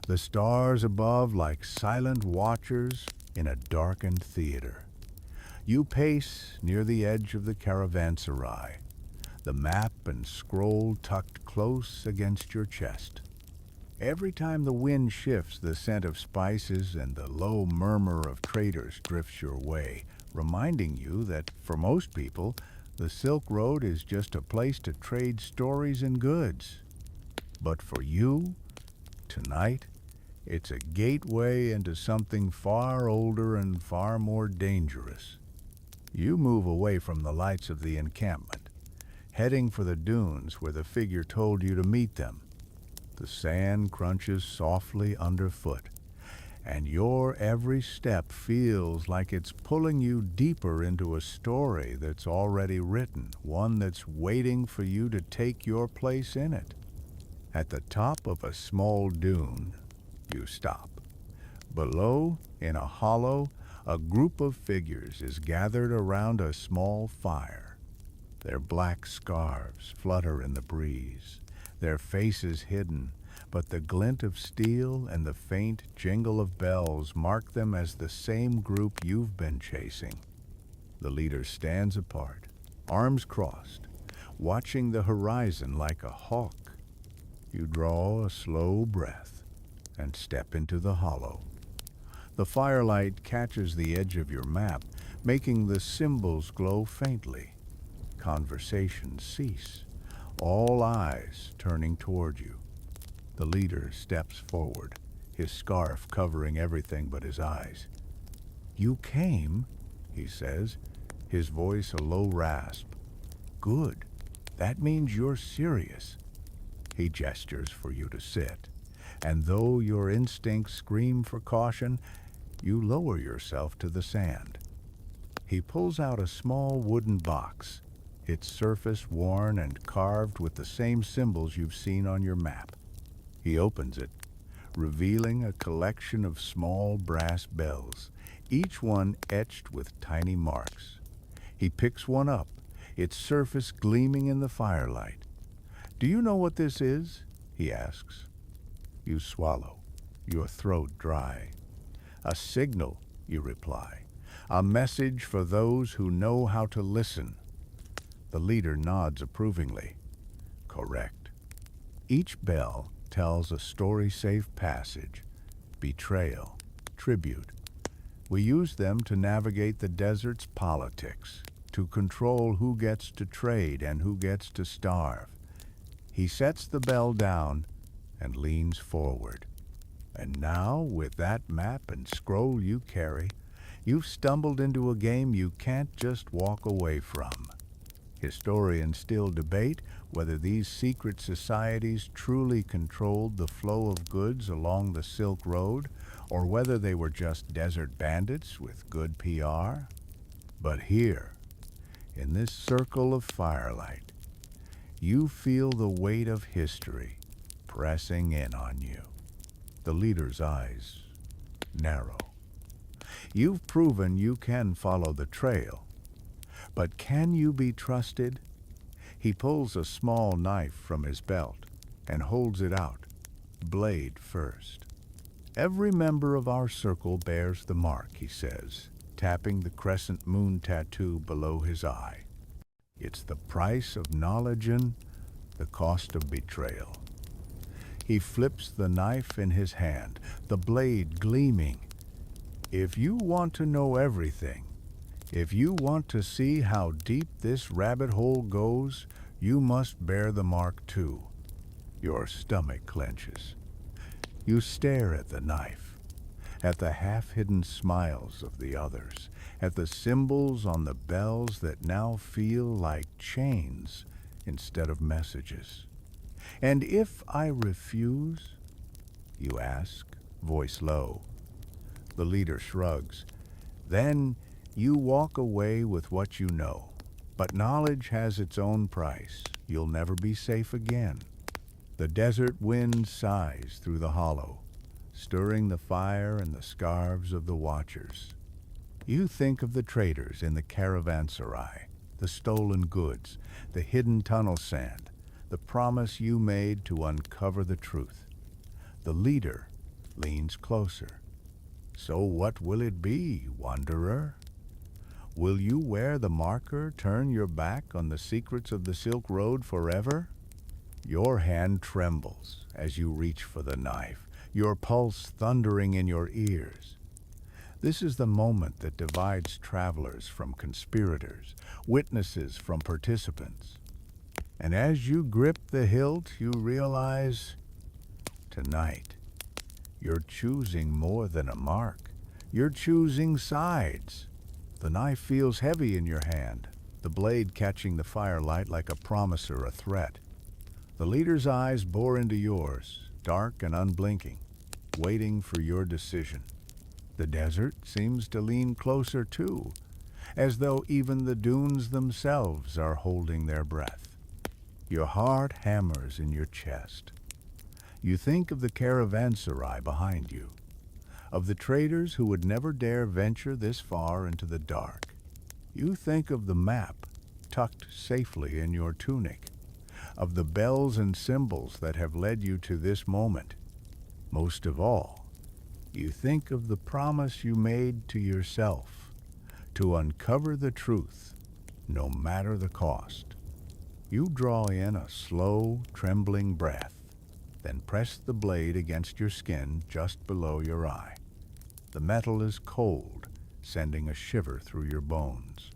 the stars above like silent watchers in a darkened theater. You pace near the edge of the caravanserai, the map and scroll tucked close against your chest. Every time the wind shifts, the scent of spices and the low murmur of traders drifts your way, reminding you that for most people, the Silk Road is just a place to trade stories and goods. But for you, tonight, it's a gateway into something far older and far more dangerous. You move away from the lights of the encampment, heading for the dunes where the figure told you to meet them. The sand crunches softly underfoot, and your every step feels like it's pulling you deeper into a story that's already written, one that's waiting for you to take your place in it. At the top of a small dune, you stop. Below, in a hollow, a group of figures is gathered around a small fire. Their black scarves flutter in the breeze, their faces hidden, but the glint of steel and the faint jingle of bells mark them as the same group you've been chasing. The leader stands apart, arms crossed, watching the horizon like a hawk. You draw a slow breath and step into the hollow. The firelight catches the edge of your map, making the symbols glow faintly. Conversations cease, all eyes turning toward you. The leader steps forward, his scarf covering everything but his eyes. "You came," he says, his voice a low rasp. "Good. That means you're serious." He gestures for you to sit, and though your instincts scream for caution, you lower yourself to the sand. He pulls out a small wooden box, its surface worn and carved with the same symbols you've seen on your map. He opens it, revealing a collection of small brass bells, each one etched with tiny marks. He picks one up, its surface gleaming in the firelight. "Do you know what this is?" he asks. You swallow, your throat dry. "A signal," you reply. "A message for those who know how to listen." The leader nods approvingly. "Correct." Each bell tells a story-safe passage, betrayal, tribute. We use them to navigate the desert's politics, to control who gets to trade and who gets to starve. He sets the bell down and leans forward. "And now, with that map and scroll you carry, you've stumbled into a game you can't just walk away from." Historians still debate whether these secret societies truly controlled the flow of goods along the Silk Road, or whether they were just desert bandits with good PR. But here, in this circle of firelight, you feel the weight of history pressing in on you. The leader's eyes narrow. You've proven you can follow the trail. But can you be trusted? He pulls a small knife from his belt and holds it out, blade first. Every member of our circle bears the mark, he says, tapping the crescent moon tattoo below his eye. It's the price of knowledge and the cost of betrayal. He flips the knife in his hand, the blade gleaming. If you want to know everything, if you want to see how deep this rabbit hole goes, you must bear the mark too. Your stomach clenches. You stare at the knife, at the half-hidden smiles of the others, at the symbols on the bells that now feel like chains instead of messages. And if I refuse, you ask, voice low. The leader shrugs. Then you walk away with what you know. But knowledge has its own price. You'll never be safe again. The desert wind sighs through the hollow, stirring the fire and the scarves of the watchers. You think of the traders in the caravanserai, the stolen goods, the hidden tunnel sand, the promise you made to uncover the truth. The leader leans closer. So what will it be, wanderer? Will you wear the marker, turn your back on the secrets of the Silk Road forever? Your hand trembles as you reach for the knife, your pulse thundering in your ears. This is the moment that divides travelers from conspirators, witnesses from participants. And as you grip the hilt, you realize, tonight, you're choosing more than a mark. You're choosing sides. The knife feels heavy in your hand, the blade catching the firelight like a promise or a threat. The leader's eyes bore into yours, dark and unblinking, waiting for your decision. The desert seems to lean closer too, as though even the dunes themselves are holding their breath. Your heart hammers in your chest. You think of the caravanserai behind you, of the traders who would never dare venture this far into the dark. You think of the map tucked safely in your tunic, of the bells and symbols that have led you to this moment. Most of all, you think of the promise you made to yourself, to uncover the truth, no matter the cost. You draw in a slow, trembling breath, then press the blade against your skin just below your eye. The metal is cold, sending a shiver through your bones.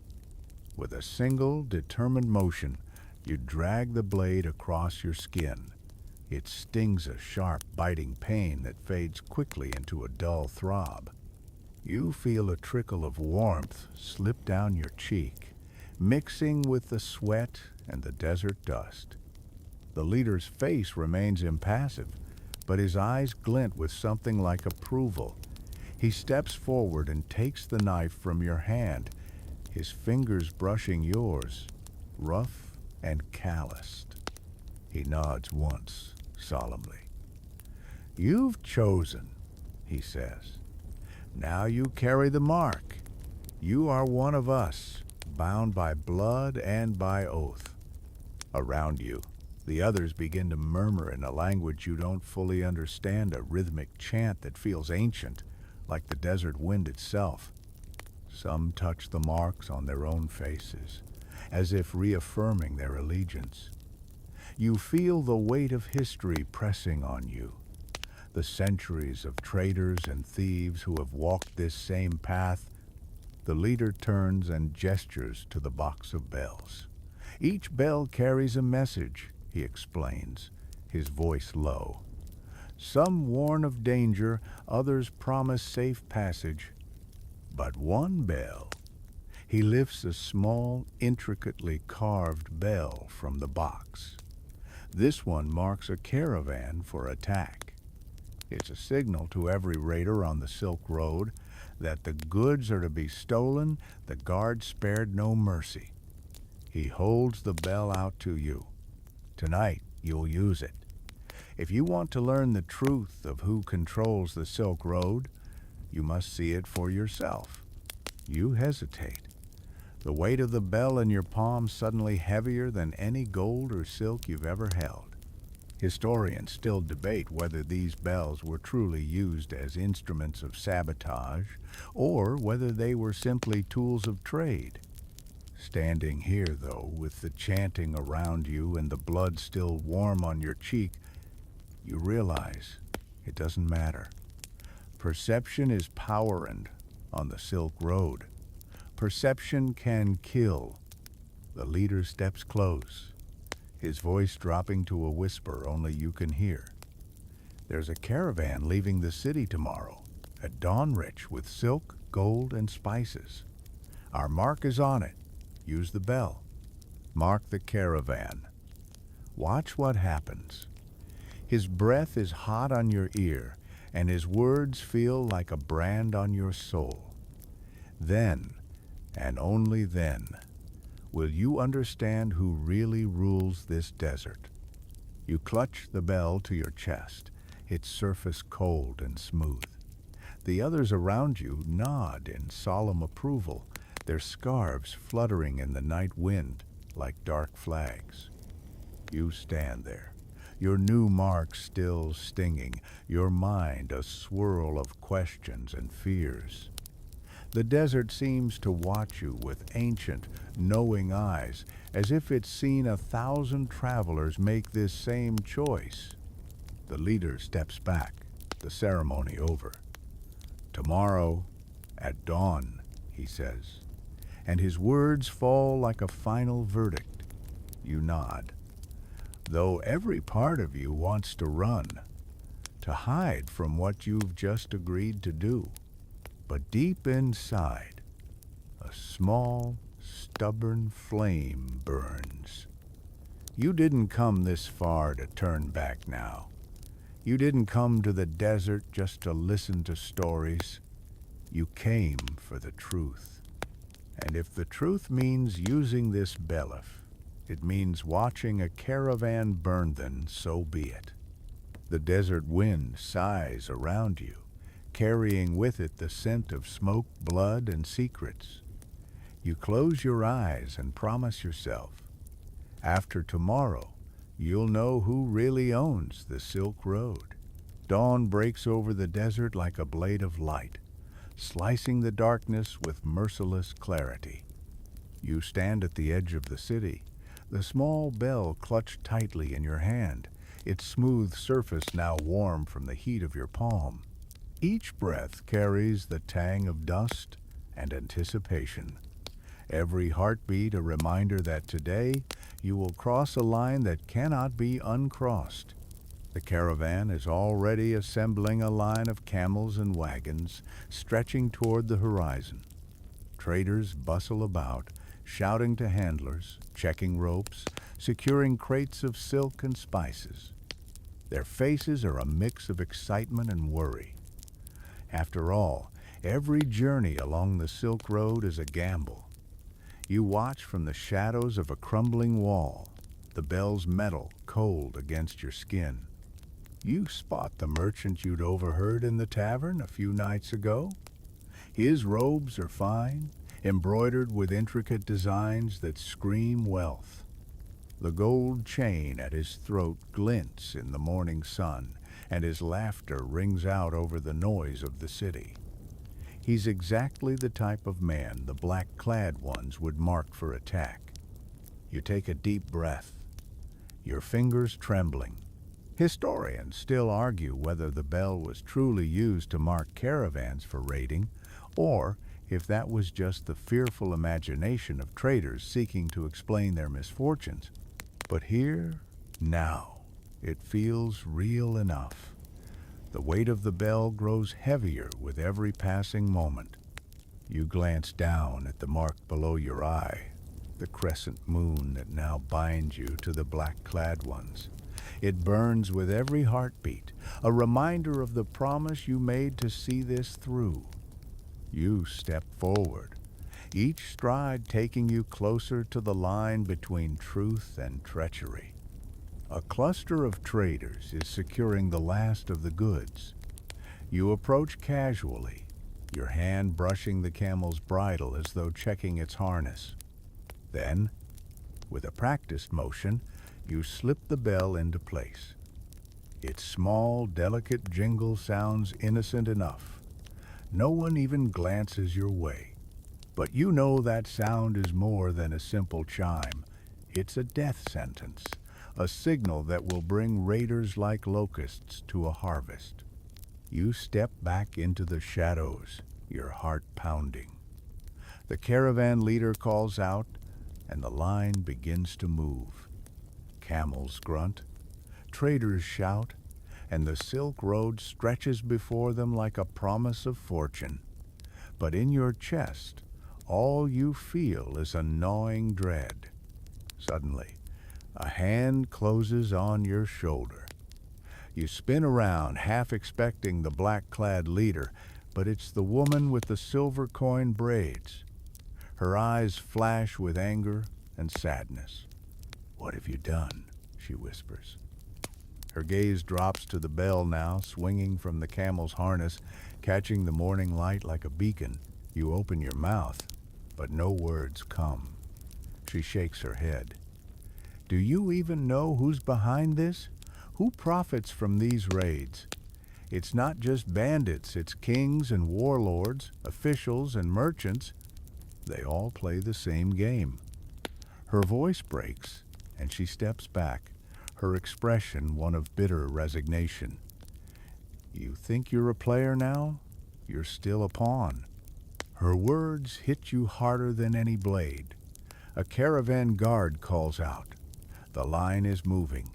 With a single, determined motion, you drag the blade across your skin. It stings a sharp, biting pain that fades quickly into a dull throb. You feel a trickle of warmth slip down your cheek, mixing with the sweat and the desert dust. The leader's face remains impassive, but his eyes glint with something like approval. He steps forward and takes the knife from your hand, his fingers brushing yours, rough and calloused. He nods once, solemnly. You've chosen, he says. Now you carry the mark. You are one of us, bound by blood and by oath. Around you, the others begin to murmur in a language you don't fully understand, a rhythmic chant that feels ancient, like the desert wind itself. Some touch the marks on their own faces, as if reaffirming their allegiance. You feel the weight of history pressing on you, the centuries of traders and thieves who have walked this same path. The leader turns and gestures to the box of bells. Each bell carries a message, he explains, his voice low. Some warn of danger, others promise safe passage. But one bell. He lifts a small, intricately carved bell from the box. This one marks a caravan for attack. It's a signal to every raider on the Silk Road that the goods are to be stolen, the guard spared no mercy. He holds the bell out to you. Tonight, you'll use it. If you want to learn the truth of who controls the Silk Road, you must see it for yourself. You hesitate. The weight of the bell in your palm suddenly heavier than any gold or silk you've ever held. Historians still debate whether these bells were truly used as instruments of sabotage or whether they were simply tools of trade. Standing here, though, with the chanting around you and the blood still warm on your cheek, you realize it doesn't matter. Perception is powerend on the Silk Road. Perception can kill. The leader steps close, his voice dropping to a whisper only you can hear. There's a caravan leaving the city tomorrow at dawnrich with silk, gold, and spices. Our mark is on it. Use the bell. Mark the caravan. Watch what happens. His breath is hot on your ear, and his words feel like a brand on your soul. Then, and only then, will you understand who really rules this desert. You clutch the bell to your chest, its surface cold and smooth. The others around you nod in solemn approval, their scarves fluttering in the night wind like dark flags. You stand there, your new mark still stinging, your mind a swirl of questions and fears. The desert seems to watch you with ancient, knowing eyes, as if it's seen 1,000 travelers make this same choice. The leader steps back, the ceremony over. Tomorrow, at dawn, he says, and his words fall like a final verdict. You nod, though every part of you wants to run, to hide from what you've just agreed to do. But deep inside, a small, stubborn flame burns. You didn't come this far to turn back now. You didn't come to the desert just to listen to stories. You came for the truth. And if the truth means using this belif, it means watching a caravan burn, then so be it. The desert wind sighs around you, carrying with it the scent of smoke, blood, and secrets. You close your eyes and promise yourself, after tomorrow, you'll know who really owns the Silk Road. Dawn breaks over the desert like a blade of light, slicing the darkness with merciless clarity. You stand at the edge of the city, the small bell clutched tightly in your hand, its smooth surface now warm from the heat of your palm. Each breath carries the tang of dust and anticipation. Every heartbeat a reminder that today you will cross a line that cannot be uncrossed. The caravan is already assembling a line of camels and wagons, stretching toward the horizon. Traders bustle about, shouting to handlers, checking ropes, securing crates of silk and spices. Their faces are a mix of excitement and worry. After all, every journey along the Silk Road is a gamble. You watch from the shadows of a crumbling wall, the bell's metal cold against your skin. You spot the merchant you'd overheard in the tavern a few nights ago. His robes are fine, embroidered with intricate designs that scream wealth. The gold chain at his throat glints in the morning sun, and his laughter rings out over the noise of the city. He's exactly the type of man the black-clad ones would mark for attack. You take a deep breath, your fingers trembling. Historians still argue whether the bell was truly used to mark caravans for raiding, or if that was just the fearful imagination of traders seeking to explain their misfortunes. But here, now, it feels real enough. The weight of the bell grows heavier with every passing moment. You glance down at the mark below your eye, the crescent moon that now binds you to the black-clad ones. It burns with every heartbeat, a reminder of the promise you made to see this through. You step forward, each stride taking you closer to the line between truth and treachery. A cluster of traders is securing the last of the goods. You approach casually, your hand brushing the camel's bridle as though checking its harness. Then, with a practiced motion, you slip the bell into place. Its small, delicate jingle sounds innocent enough. No one even glances your way. But you know that sound is more than a simple chime. It's a death sentence, a signal that will bring raiders like locusts to a harvest. You step back into the shadows, your heart pounding. The caravan leader calls out, and the line begins to move. Camels grunt, traders shout, and the Silk Road stretches before them like a promise of fortune. But in your chest, all you feel is a gnawing dread. Suddenly, a hand closes on your shoulder. You spin around, half expecting the black-clad leader, but it's the woman with the silver coin braids. Her eyes flash with anger and sadness. "What have you done?" she whispers. Her gaze drops to the bell now, swinging from the camel's harness, catching the morning light like a beacon. You open your mouth, but no words come. She shakes her head. "Do you even know who's behind this? Who profits from these raids? It's not just bandits, it's kings and warlords, officials and merchants. They all play the same game." Her voice breaks, and she steps back, her expression one of bitter resignation. "You think you're a player now? You're still a pawn." Her words hit you harder than any blade. A caravan guard calls out. The line is moving.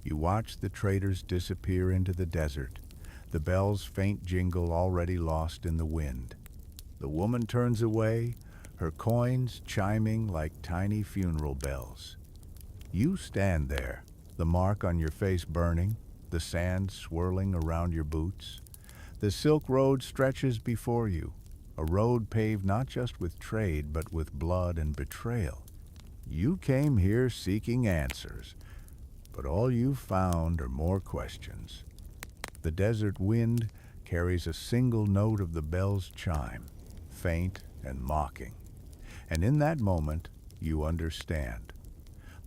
You watch the traders disappear into the desert, the bell's faint jingle already lost in the wind. The woman turns away, her coins chiming like tiny funeral bells. You stand there, the mark on your face burning, the sand swirling around your boots. The Silk Road stretches before you, a road paved not just with trade but with blood and betrayal. You came here seeking answers, but all you've found are more questions. The desert wind carries a single note of the bell's chime, faint and mocking. And in that moment, you understand.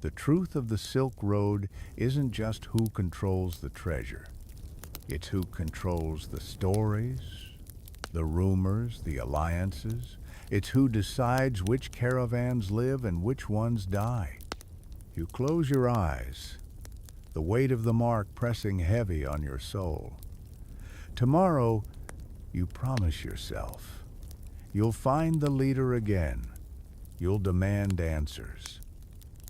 The truth of the Silk Road isn't just who controls the treasure. It's who controls the stories, the rumors, the alliances. It's who decides which caravans live and which ones die. You close your eyes, the weight of the mark pressing heavy on your soul. Tomorrow, you promise yourself, you'll find the leader again. You'll demand answers.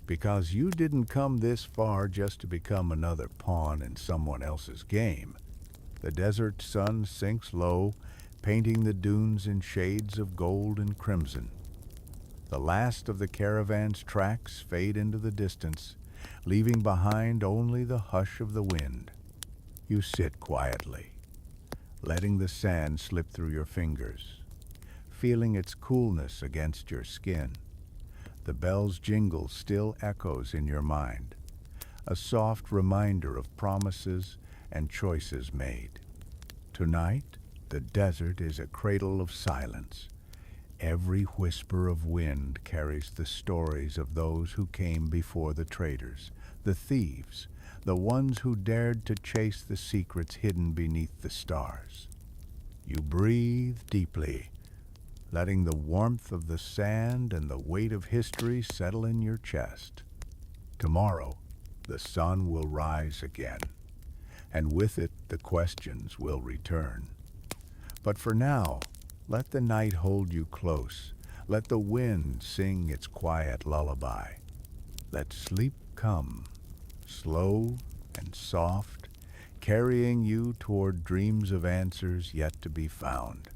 Because you didn't come this far just to become another pawn in someone else's game. The desert sun sinks low, painting the dunes in shades of gold and crimson. The last of the caravan's tracks fade into the distance, leaving behind only the hush of the wind. You sit quietly, letting the sand slip through your fingers, feeling its coolness against your skin. The bell's jingle still echoes in your mind, a soft reminder of promises and choices made. Tonight, the desert is a cradle of silence. Every whisper of wind carries the stories of those who came before the traders, the thieves, the ones who dared to chase the secrets hidden beneath the stars. You breathe deeply, letting the warmth of the sand and the weight of history settle in your chest. Tomorrow, the sun will rise again, and with it the questions will return. But for now, let the night hold you close. Let the wind sing its quiet lullaby. Let sleep come, slow and soft, carrying you toward dreams of answers yet to be found.